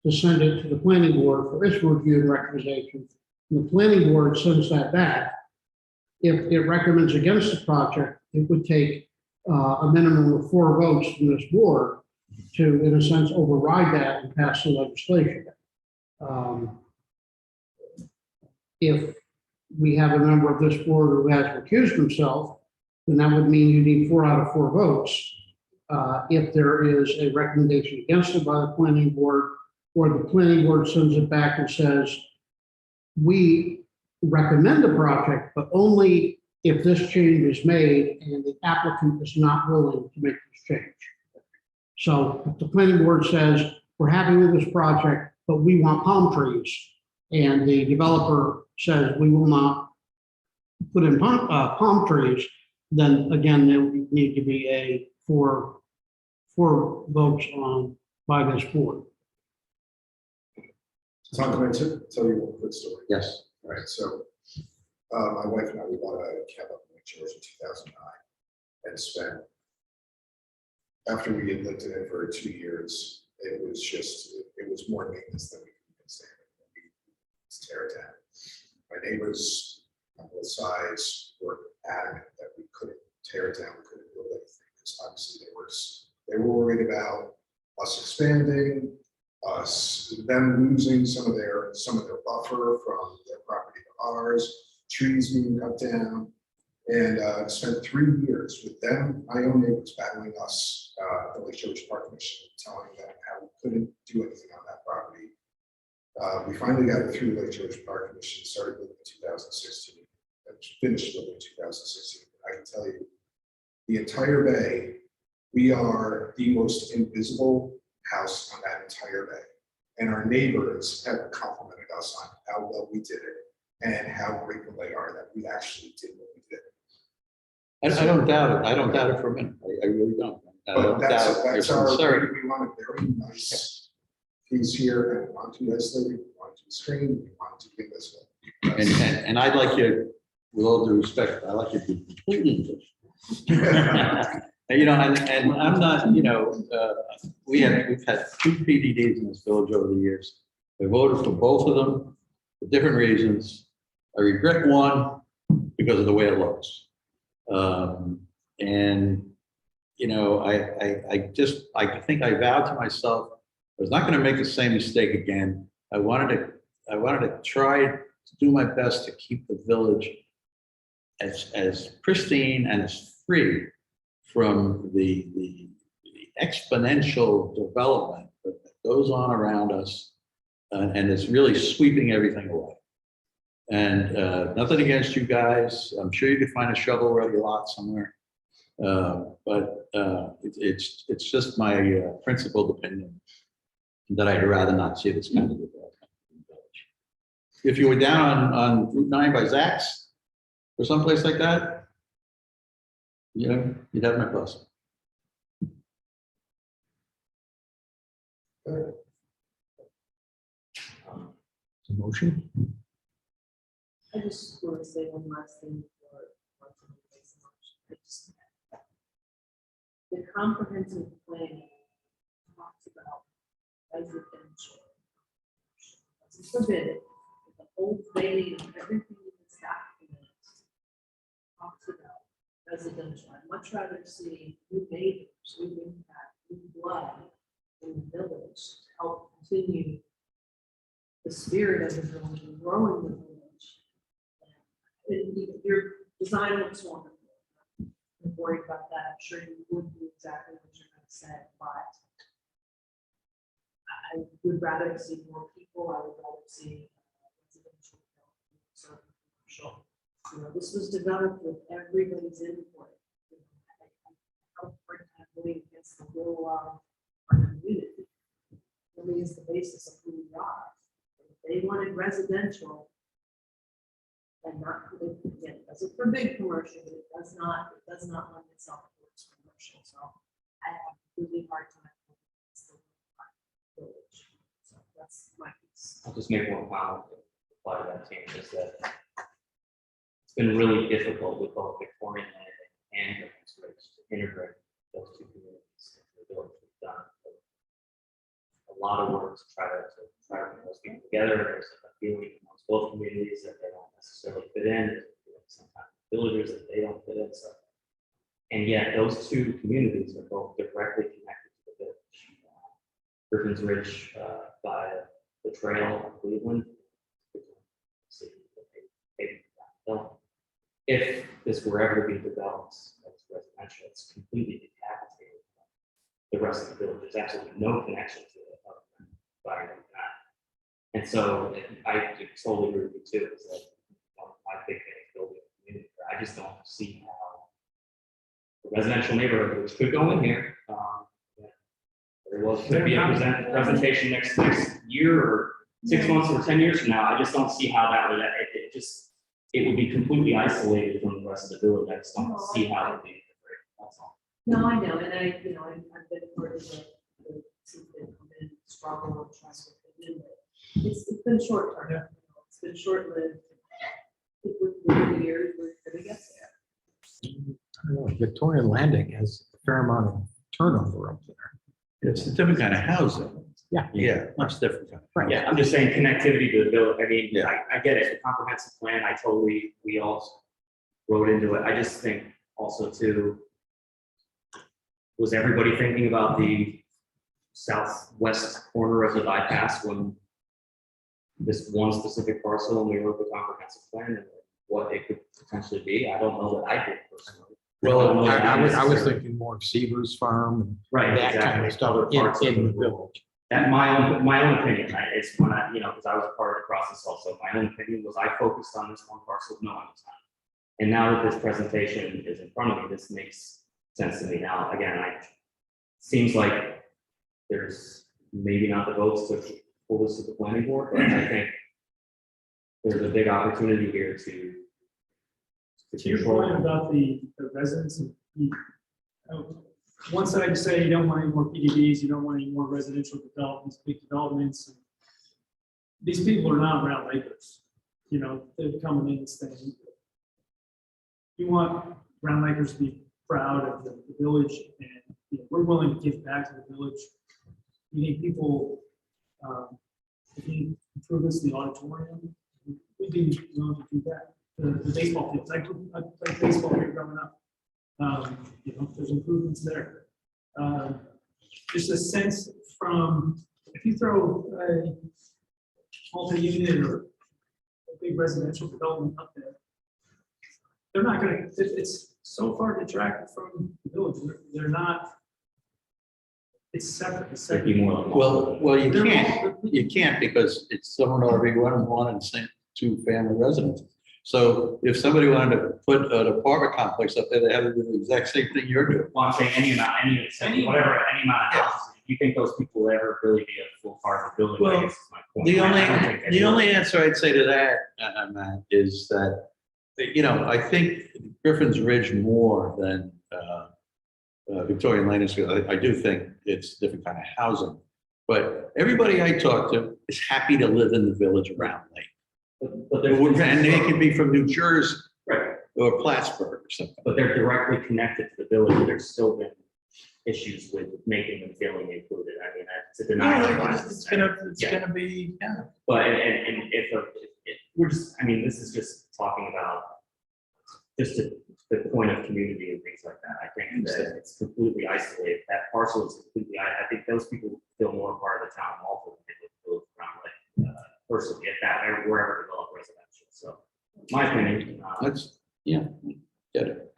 S1: to send it to the planning board for its review and recommendation. And the planning board sends that back. If it recommends against the project, it would take a minimum of 4 votes from this board to, in a sense, override that and pass the legislation. If we have a member of this board who has recused himself, then that would mean you need 4 out of 4 votes. If there is a recommendation against it by the planning board, or the planning board sends it back and says, we recommend the project, but only if this change is made and the applicant is not willing to make this change. So if the planning board says, we're happy with this project, but we want palm trees, and the developer says, we will not put in palm trees, then again, there would need to be a four votes on by this board.
S5: Tom, can I tell you one quick story?
S4: Yes.
S5: All right, so my wife and I, we bought a cabin up in Lake George in 2009 and spent, after we had lived in it for 2 years, it was more maintenance than we could stand. We tear it down. My neighbors on both sides were adamant that we couldn't tear it down, we couldn't build anything, because obviously they were worried about us expanding, them losing some of their buffer from their property to ours, trees being cut down, and spent 3 years with them, my own neighbors, battling us, the Lake George Park Commission, telling them how we couldn't do anything on that property. We finally got it through the Lake George Park Commission, started building in 2016, and finished building in 2016. I can tell you, the entire bay, we are the most invisible house on that entire bay. And our neighbors have complimented us on how well we did it and how grateful they are that we actually did what we did.
S4: I don't doubt it. I don't doubt it for a minute. I really don't. I don't
S5: But
S4: doubt
S5: that's
S4: your
S5: our,
S4: sincerity.
S5: we want a very nice piece here, and we want to isolate, we want to screen, we want to be invisible.
S4: And I'd like you, with all due respect, I'd like you to be completely invisible. You know, and I'm not, you know, we've had 2 PDDs in this village over the years. I voted for both of them for different reasons. I regret one because of the way it looks. And, you know, I think I vowed to myself, I was not going to make the same mistake again. I wanted to try to do my best to keep the village as pristine and as free from the exponential development that goes on around us, and it's really sweeping everything away. And nothing against you guys. I'm sure you could find a shovel-ready lot somewhere. But it's just my principled opinion that I'd rather not see this kind of development in the village. If you were down on Route 9 by Zach's or someplace like that, you know, you'd have my blessing.
S2: Motion?
S3: I just want to say one last thing before. I just- The comprehensive plan talks about residential. It's forbidden, the whole thing, everything in this document talks about residential. I'd much rather see new neighbors, new impact, new blood in the village to help continue the spirit of the village and growing the village. And your design looks wonderful. I'm worried about that. I'm sure you would do exactly what you're going to say by I would rather see more people, I would rather see residential, sort of commercial. You know, this was developed with everybody's input. You know, I don't bring that really against the will of our community. Really is the basis of who we are. If they wanted residential and not, again, it doesn't forbid commercial, but it does not lend itself towards commercial. So I have a really hard time. with the village. So that's my piece.
S7: I'll just make one comment to apply to that team, is that it's been really difficult with both Victorian Landing and Griffins Ridge to integrate those two communities into the village. We've done a lot of work to try to bring those people together. There's a feeling amongst both communities that they don't necessarily fit in. There's sometimes villagers that they don't fit in. So, and yet those two communities are both directly connected to the village. Griffins Ridge by the trail of Cleveland. If this were ever to be developed as residential, it's completely decapitated from the rest of the village. There's absolutely no connection to it other than by that. And so I totally agree with you too, is that I think they building a community. I just don't see how the residential neighborhood, which could go in here, there was could be a presentation next year or 6 months or 10 years from now. I just don't see how that would, it would be completely isolated from the rest of the village. I just don't see how it would be integrated. That's all.
S3: No, I know, and I've been part of the team that come in, struggle and try to fit in, but it's been short term.
S6: Yeah.
S3: It's been short lived. With the years, we're gonna get there.
S2: I don't know, Victorian Landing has a fair amount of turnover up there.
S4: It's a different kind of housing.
S2: Yeah.
S4: Yeah, much different. Kind of.
S2: Right.
S7: Yeah, I'm just saying connectivity to the village. I mean,
S4: Yeah.
S7: I get it. The comprehensive plan, we all wrote into it. I just think also too, was everybody thinking about the southwest corner of the bypass when this one specific parcel and we wrote the comprehensive plan and what it could potentially be? I don't know that I did personally.
S4: Well,
S2: I was thinking more of Seaver's Farm and
S7: Right,
S2: that kind
S7: exactly.
S2: of stuff
S7: Other parts of
S2: in the village.
S7: That my own opinion, it's when I, because I was a part of the process also, my own opinion was I focused on this one parcel, no one was. And now that this presentation is in front of me, this makes sense to me now. Again, seems like there's maybe not the votes to pull this to the planning board, but I think there's a big opportunity here to
S6: To your point about the residents, and one side you say you don't want any more PDDs, you don't want any more residential developments, big developments. These people are not Round Lakers, they're coming in and saying, you want Round Lakers to be proud of the village, and we're willing to give back to the village. You need people, if you improve this, the auditorium, we'd be willing to do that. The baseball fields, I played baseball here growing up. There's improvements there. There's a sense from, if you throw a multi-unit or a big residential development up there, they're not gonna, it's so far detracted from the village. They're not, it's separate. It's
S7: It'd be
S6: separate.
S7: more like.
S4: Well, you can't because it's someone already one and same two-family residence. So if somebody wanted to put an apartment complex up there, they have to do the exact same thing you're doing.
S7: Well, I'm saying any amount of houses. Do you think those people will ever really be a full part of the village?
S4: Well,
S7: I guess is my point. I don't think they
S4: The
S7: will.
S4: only answer I'd say to that, Matt, is that, I think Griffin's Ridge more than Victorian Landing, I do think it's a different kind of housing. But everybody I talk to is happy to live in the village around Lake.
S7: But
S4: And they can be from New Jersey
S7: right,
S4: or Plattsburgh or something.
S7: but they're directly connected to the village. There's still been issues with making them feeling included. I mean, it's a denial.
S4: It's gonna be, yeah.
S7: But and if we're just, this is just talking about just the point of community and things like that. I think that it's completely isolated. That parcel is completely. I think those people feel more part of the town also than they would feel around like personally if that wherever developed residential. So my opinion.
S4: Get it.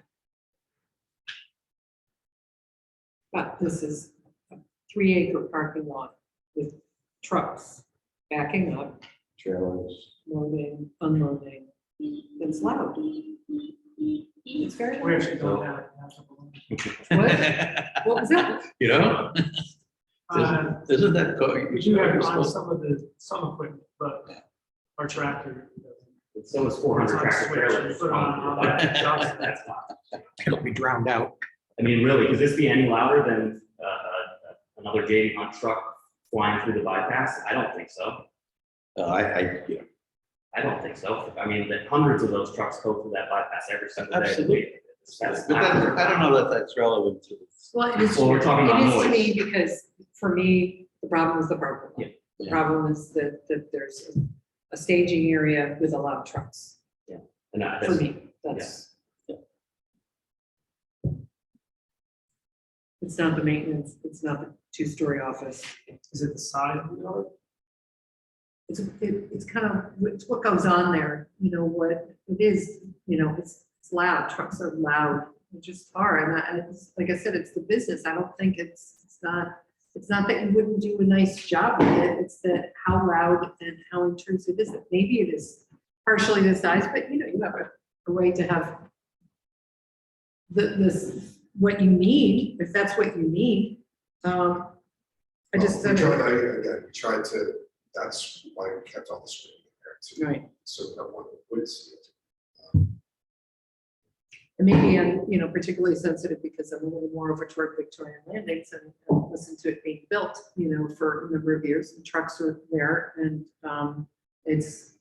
S8: But this is a 3-acre parking lot with trucks backing up,
S4: Trailers.
S8: loading, unloading, it's loud. It's very
S6: We
S8: loud.
S6: actually don't have.
S8: What was that?
S4: You know? Isn't that?
S6: We do have it on some equipment, but our tractor. doesn't.
S7: So it's 400 tractor
S6: Switch,
S7: trailers.
S6: put on that job, that's fine.
S2: It'll be drowned out.
S7: I mean, really, could this be any louder than another JD Hunt truck flying through the bypass? I don't think so.
S4: You know,
S7: I don't think so. I mean, that hundreds of those trucks go through that bypass every single day.
S4: Absolutely.
S7: That's
S4: but that, I don't know that that's relevant to this.
S8: Well, it is,
S7: Well, we're talking about
S8: it is to
S7: noise.
S8: me, because for me, the problem is the parking lot.
S7: Yeah.
S8: The problem is that there's a staging area with a lot of trucks,
S7: And I-
S8: for me, that's. It's not the maintenance, it's not the two-story office,
S6: Is it the size of the yard?
S8: it's kind of, it's what goes on there, you know, what it is, you know, it's loud, trucks are loud, they just are, and it's, like I said, it's the business, I don't think it's not that you wouldn't do a nice job with it, it's that how loud and how intrusive is it, maybe it is partially the size, but you know, you have a right to have this, what you need, if that's what you need, I just.
S5: We tried, again, we tried to, that's why we kept all the screening in there too.
S8: Right.
S5: So no one would see it.
S8: And maybe I'm, you know, particularly sensitive because I'm a little more over toward Victorian Landings and listen to it being built, you know, for a number of years, and trucks are there, and it's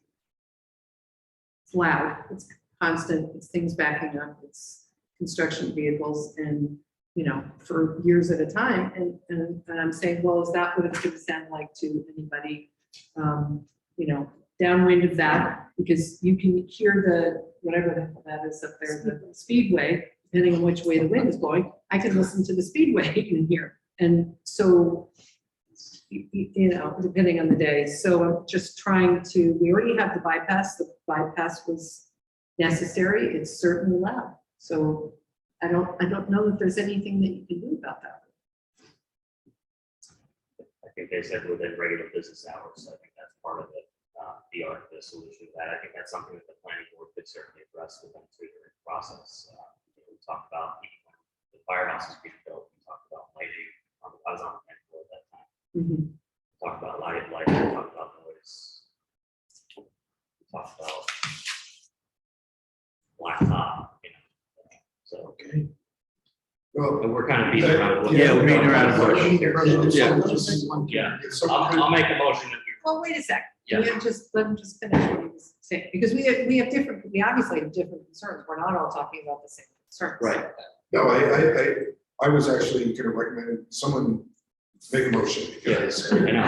S8: loud, it's constant, it's things backing up, it's construction vehicles, and, you know, for years at a time, and I'm saying, well, is that what it's going to sound like to anybody, you know, downwind of that, because you can hear the, whatever the hell that is up there, the speedway, depending on which way the wind is blowing, I can listen to the speedway in here. And so, you know, depending on the day. So I'm just trying to, we already have the bypass was necessary, it's certainly loud. So I don't know if there's anything that you can do about that.
S7: I think they said within regular business hours. I think that's part of it. The art of the solution to that. I think that's something that the planning board could certainly address with them through the process. We talked about the firehouse is being built. We talked about lighting. I was on the planning board at that time.
S8: Mhm.
S7: We talked about lighting. We talked about noise. We talked about blacktop. You know, so
S2: Okay.
S5: Well,
S7: and we're kind of beating around. the
S4: Yeah, we're beating around the bush.
S5: Yeah.
S7: Yeah.
S5: if someone
S7: I'll make a motion that we.
S8: Well, wait a second.
S7: Yeah.
S8: Let him just finish what he was saying, because we obviously have different concerns. We're not all talking about the same concerns.
S4: Right.
S5: No, I was actually gonna recommend someone make a motion because.
S7: I know.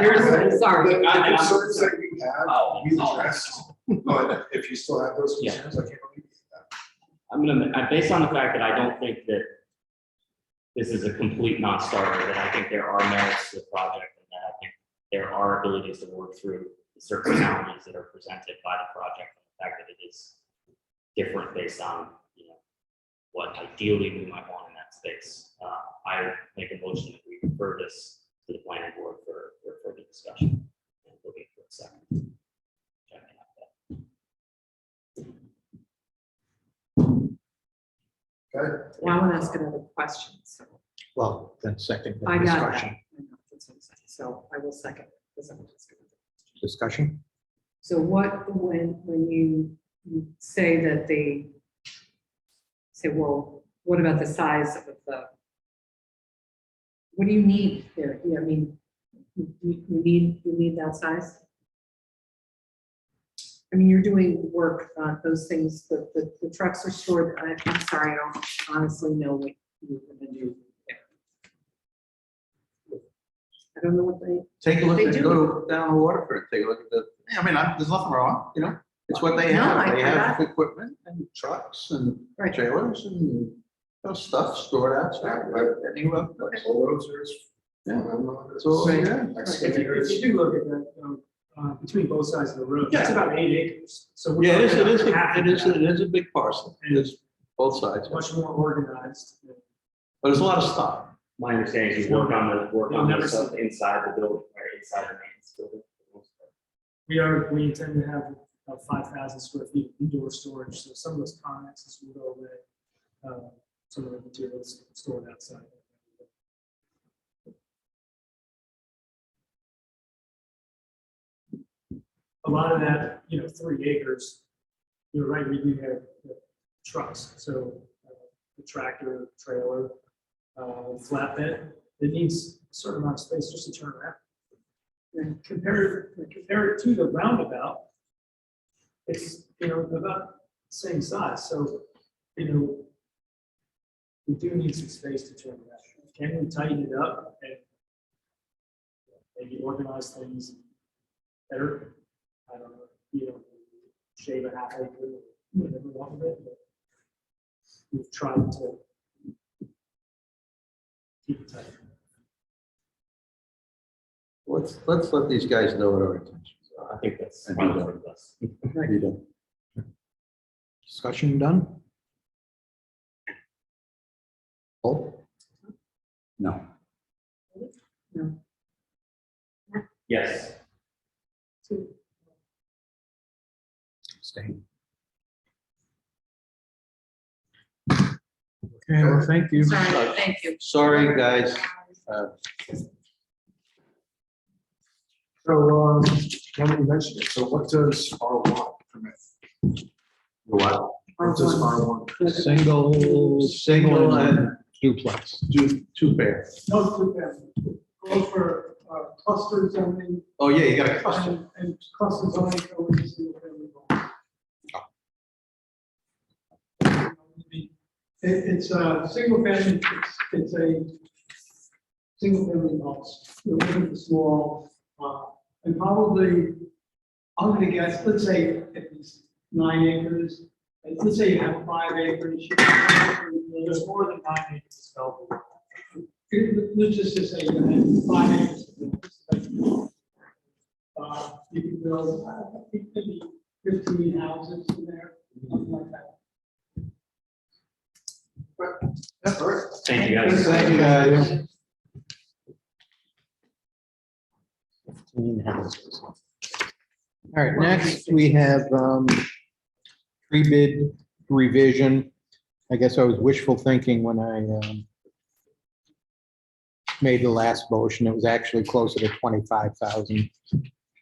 S8: Here's, sorry.
S5: The concerns that you have, we've addressed, but if you still have those
S7: Yeah.
S5: concerns, I can't believe that.
S7: Based on the fact that I don't think that this is a complete non-starter, that I think there are merits to the project, and that I think there are abilities to work through the certain challenges that are presented by the project, and the fact that it is different based on, you know, what ideally we might want in that space. I make a motion that we refer this to the planning board for further discussion. And looking for a second. Checking out that.
S5: Okay,
S8: Well, I want to ask another question, so
S2: Well, then second the
S8: I got that.
S2: discussion.
S8: I know, that's what I'm saying. So I will second it, because I'm just gonna-
S2: Discussion?
S8: So what, when you say that they say, well, what about the size of the, what do you need there? Yeah, I mean, you need that size? I mean, you're doing work on those things, the trucks are stored, I'm sorry, I don't honestly know what you're gonna do there. I don't know what they.
S4: Take a look
S8: They
S4: at,
S8: do.
S4: go down the waterfront, take a look at the, I mean, there's nothing wrong, you know, it's what they
S8: No,
S4: have. They
S8: I
S4: have
S8: got
S4: equipment and trucks and
S8: Right.
S4: trailers and, you know, stuff stored outside. Anywhere.
S5: all roads are.
S4: Yeah.
S5: So,
S8: Right.
S5: yeah.
S6: If you do look at that, between both sides of the road,
S4: Yeah.
S6: it's about 8 acres. So we're
S4: Yeah, it is,
S6: talking
S4: it is,
S6: about half of that.
S4: it is a big parcel. It is both sides.
S6: It's much more organized.
S4: But there's a lot of stuff.
S7: My understanding is you work
S6: You'll
S7: on
S6: never
S7: the stuff
S6: see-
S7: inside the building, or inside the maintenance building. for the most part.
S6: We intend to have about 5,000 square feet of indoor storage, so some of those connexes will go away. Some of the materials stored outside. A lot of that, 3 acres, you're right, we do have trucks, so the tractor, trailer, flatbed, it needs a certain amount of space just to turn around. And compare it to the roundabout, it's, about the same size, so, we do need some space to turn around. Can we tighten it up and maybe organize things better? I don't know, shave a half acre, whatever off of it, but we've tried to keep it tight.
S4: Let's let these guys know what our intentions are.
S7: I think that's
S4: And
S7: probably
S4: you
S7: for the best.
S4: You don't.
S2: Discussion done? Oh,
S4: No.
S7: Yes.
S2: stay. Okay, well, thank you.
S8: Sorry, thank you.
S4: Sorry, guys.
S5: So, now that you mentioned it, so what does R1 permit?
S4: What?
S5: What does R1?
S2: Single and duplex.
S4: Do two pair.
S1: No, two family. Goes for cluster zoning
S4: Oh, yeah, you got a cluster.
S1: and cluster zoning goes to single family homes. It's a single family, it's a single family house. We're looking for small, and probably, I'm gonna guess, let's say if it's 9 acres, and let's say you have 5 acres.
S6: There's more than 9 acres available.
S1: Let's just say you have 5 acres. You can build, I think maybe 15 houses in there, something like that.
S5: That's all right.
S7: Thank you, guys.
S4: Thank you, guys.
S2: 15 houses. All right, next we have tree bid revision. I guess I was wishful thinking when I made the last motion. It was actually closer to 25,000.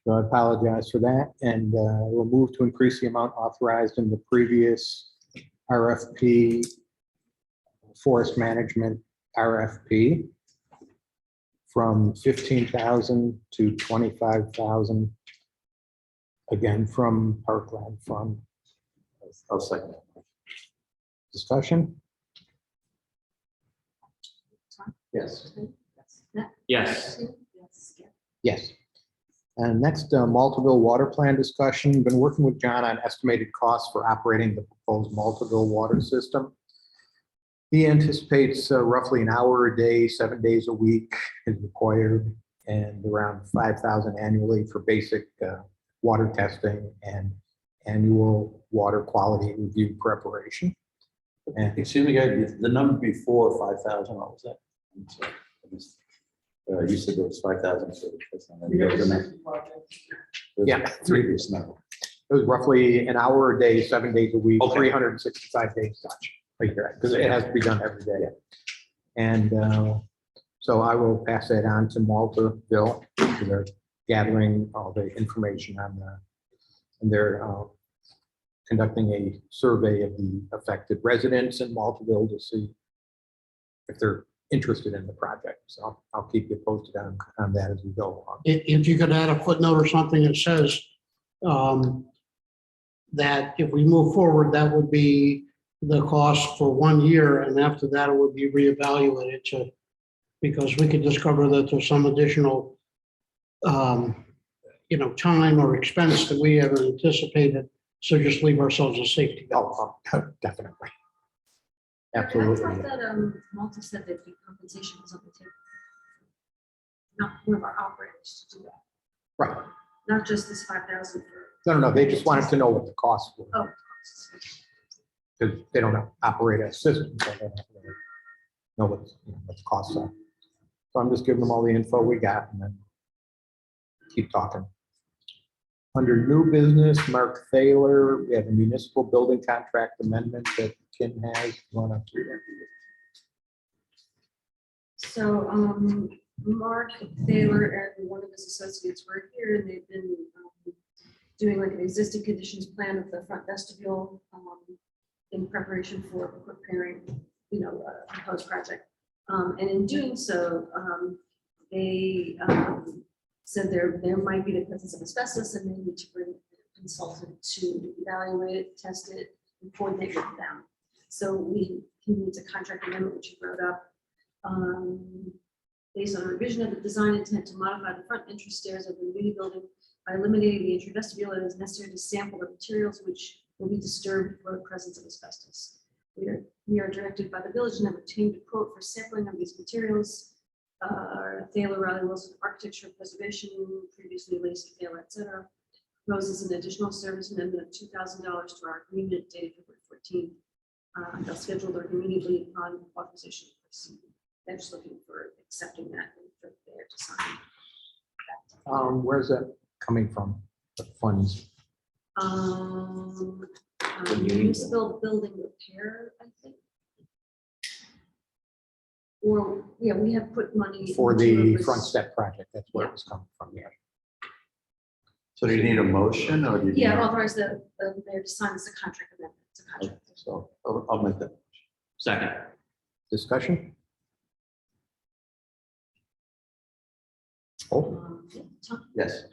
S2: So I apologize for that, and we'll move to increase the amount authorized in the previous RFP, forest management RFP, from 15,000 to 25,000. Again, from Parkland Fund.
S4: I'll second that.
S2: Discussion?
S4: Yes.
S7: Yes.
S2: Yes. And next, Maltaville water plan discussion. Been working with John on estimated costs for operating the proposed Maltaville water system. He anticipates roughly an hour a day, 7 days a week is required, and around 5,000 annually for basic water testing and annual water quality review preparation. And
S4: Excuse me, guys, the number before 5,000, what was that? I'm sorry. You said there was 5,000. So that's not-
S1: We have
S4: that was the next-
S1: 60 projects.
S4: the previous number.
S2: it was roughly an hour a day, 7 days a week,
S4: Okay.
S2: 365 days such, because it has to be done every day. And so I will pass that on to Maltaville, because they're gathering all the information on and they're conducting a survey of the affected residents in Maltaville to see if they're interested in the project. So I'll keep you posted on that as we go along.
S1: If you could add a footnote or something that says that if we move forward, that would be the cost for 1 year, and after that, it would be reevaluated to, because we could discover that there's some additional, time or expense that we haven't anticipated. So just leave ourselves a safety valve.
S2: Oh, definitely.
S9: I
S2: Absolutely.
S9: thought that Malta said that the compensation was on the table. Not one of our operators to do that,
S2: Right.
S9: not just this 5,000 for.
S2: No, they just wanted to know what the costs were,
S9: Oh.
S2: because they don't operate a system, so they don't really know what the costs are. So I'm just giving them all the info we got and then keep talking. Under new business, Mark Thaler, we have a municipal building contract amendment that Kim has. You want to read it?
S9: So, Mark Thaler and one of his associates were here, and they've been doing like an existing conditions plan of the front vestibule in preparation for preparing, a proposed project. And in doing so, they said there might be the presence of asbestos, and they need to bring a consultant to evaluate it, test it, and coordinate with them. So he needs a contract amendment, which he wrote up. Based on a revision of the design intent to modify the front entrance stairs of the new building by eliminating the entry vestibule, it is necessary to sample the materials which will be disturbed for the presence of asbestos. We are directed by the village and have obtained a quote for sampling of these materials. Thaler, Riley Wilson, Architecture Preservation, previously Lacey Thaler, etc. Proposes an additional service amendment of $2,000 to our agreement dated February 14th. They'll schedule their immediately upon authorization to proceed. They're just looking for accepting that and for there to sign.
S2: Where's that coming from? The funds?
S9: Municipal building repair, I think. Or, yeah, we have put money.
S2: For
S9: into
S2: the
S9: it.
S2: front step project, that's where it was coming from, yeah.
S4: So do you need a motion or do you?
S9: Yeah,
S4: need-
S9: authorize the mayor to sign as a contract amendment. It's a contract.
S4: So I'll make that.
S7: Second.
S2: Discussion? Oh,
S9: Yeah, Tom,
S4: Yes.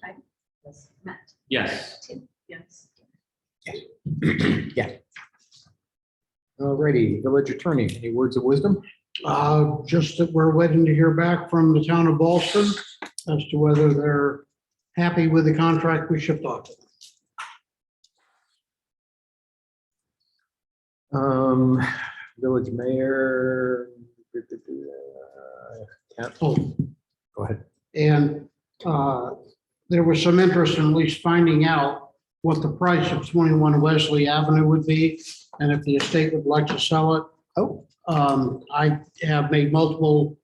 S8: Yes.
S9: Matt,
S7: Yes.
S9: Tim.
S8: Yes.
S2: yeah. Alrighty, village attorney, any words of wisdom?
S1: Just that we're waiting to hear back from the town of Boston as to whether they're happy with the contract we shipped off to them.
S2: Village mayor.
S1: Oh,
S2: Go ahead.
S1: and there was some interest in at least finding out what the price of 21 Wesley Avenue would be, and if the estate would like to sell it.
S2: Oh,
S1: I have made multiple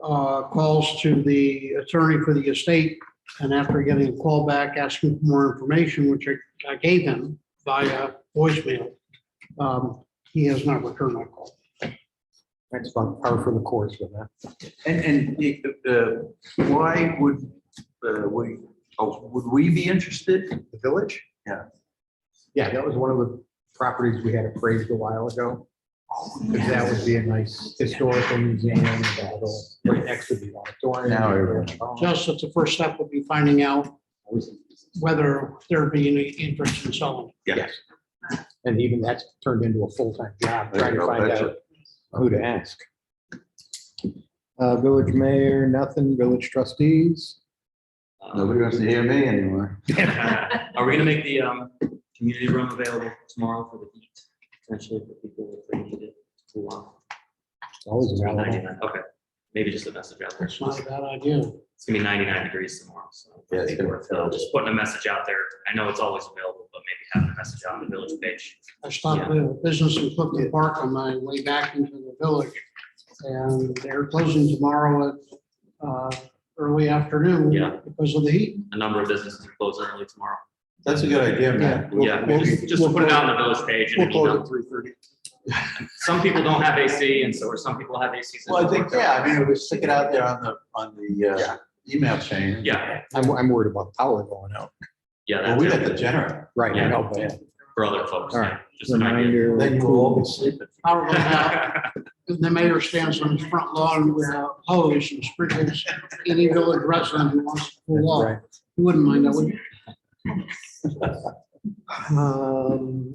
S1: calls to the attorney for the estate, and after getting a call back asking for more information, which I gave him via voicemail, he has not returned my call.
S2: that's about par for the course with that.
S4: And why would we be interested?
S2: The village?
S4: Yeah.
S2: Yeah, that was one of the properties we had appraised a while ago. Because that would be a nice historical museum, that'll right next to the auditorium.
S4: Now everyone-
S1: Just that the first step would be finding out whether there'd be any interest in selling.
S2: Yes. And even that's turned into a full-time job,
S4: There
S2: trying
S4: you
S2: to
S4: go,
S2: find
S4: that's
S2: out who to ask. Village mayor, nothing, village trustees.
S4: Nobody wants to hear me anymore.
S7: Are we gonna make the community room available tomorrow for the heat? Potentially for people if they need it to cool off.
S2: Always available.
S7: 99, okay, maybe just a message out there.
S1: That's not a bad idea.
S7: It's gonna be 99 degrees tomorrow, so.
S4: Yeah, it's gonna be
S7: So just putting a message out there. I know it's always available, but maybe having a message out on the village page.
S1: I stopped at a business in Clifton Park on my way back into the village, and they're closing tomorrow at early afternoon
S7: Yeah.
S1: because of the heat.
S7: A number of businesses are closing early tomorrow.
S4: That's a good idea, man.
S7: Yeah, just to put it out on the village page.
S2: We'll
S7: and,
S2: close at 3:30.
S7: some people don't have AC and so, or some people have AC.
S4: Well, I think, yeah, I mean, it was stick it out there on the email chain.
S7: Yeah,
S2: I'm worried about power going out.
S7: yeah,
S4: Well, we
S7: that's
S4: got the
S7: it
S4: generator.
S2: Right, I
S7: Yeah.
S2: know, but
S7: for other folks.
S2: All
S7: yeah,
S2: right.
S7: Just an idea.
S2: reminder.
S4: Then you will all be sleeping.
S1: Power goes out, and the mayor stands on his front lawn with a hose and sprinkles any village resident who wants to cool off.
S2: Right.
S1: You wouldn't mind, that would you?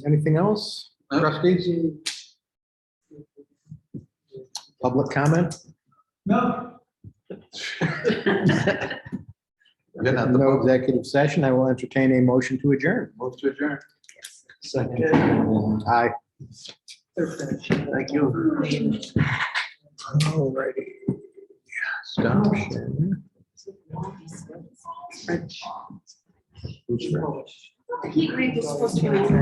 S2: Anything else? Trustees? Public comment?
S5: No.
S4: Good enough.
S2: No executive session. I will entertain a motion to adjourn.
S4: Move to adjourn.
S5: Second.
S2: Aye.
S4: Thank you.
S2: Alrighty. Stop sharing.
S8: French.
S2: Who's French?
S9: The heat rate was supposed to be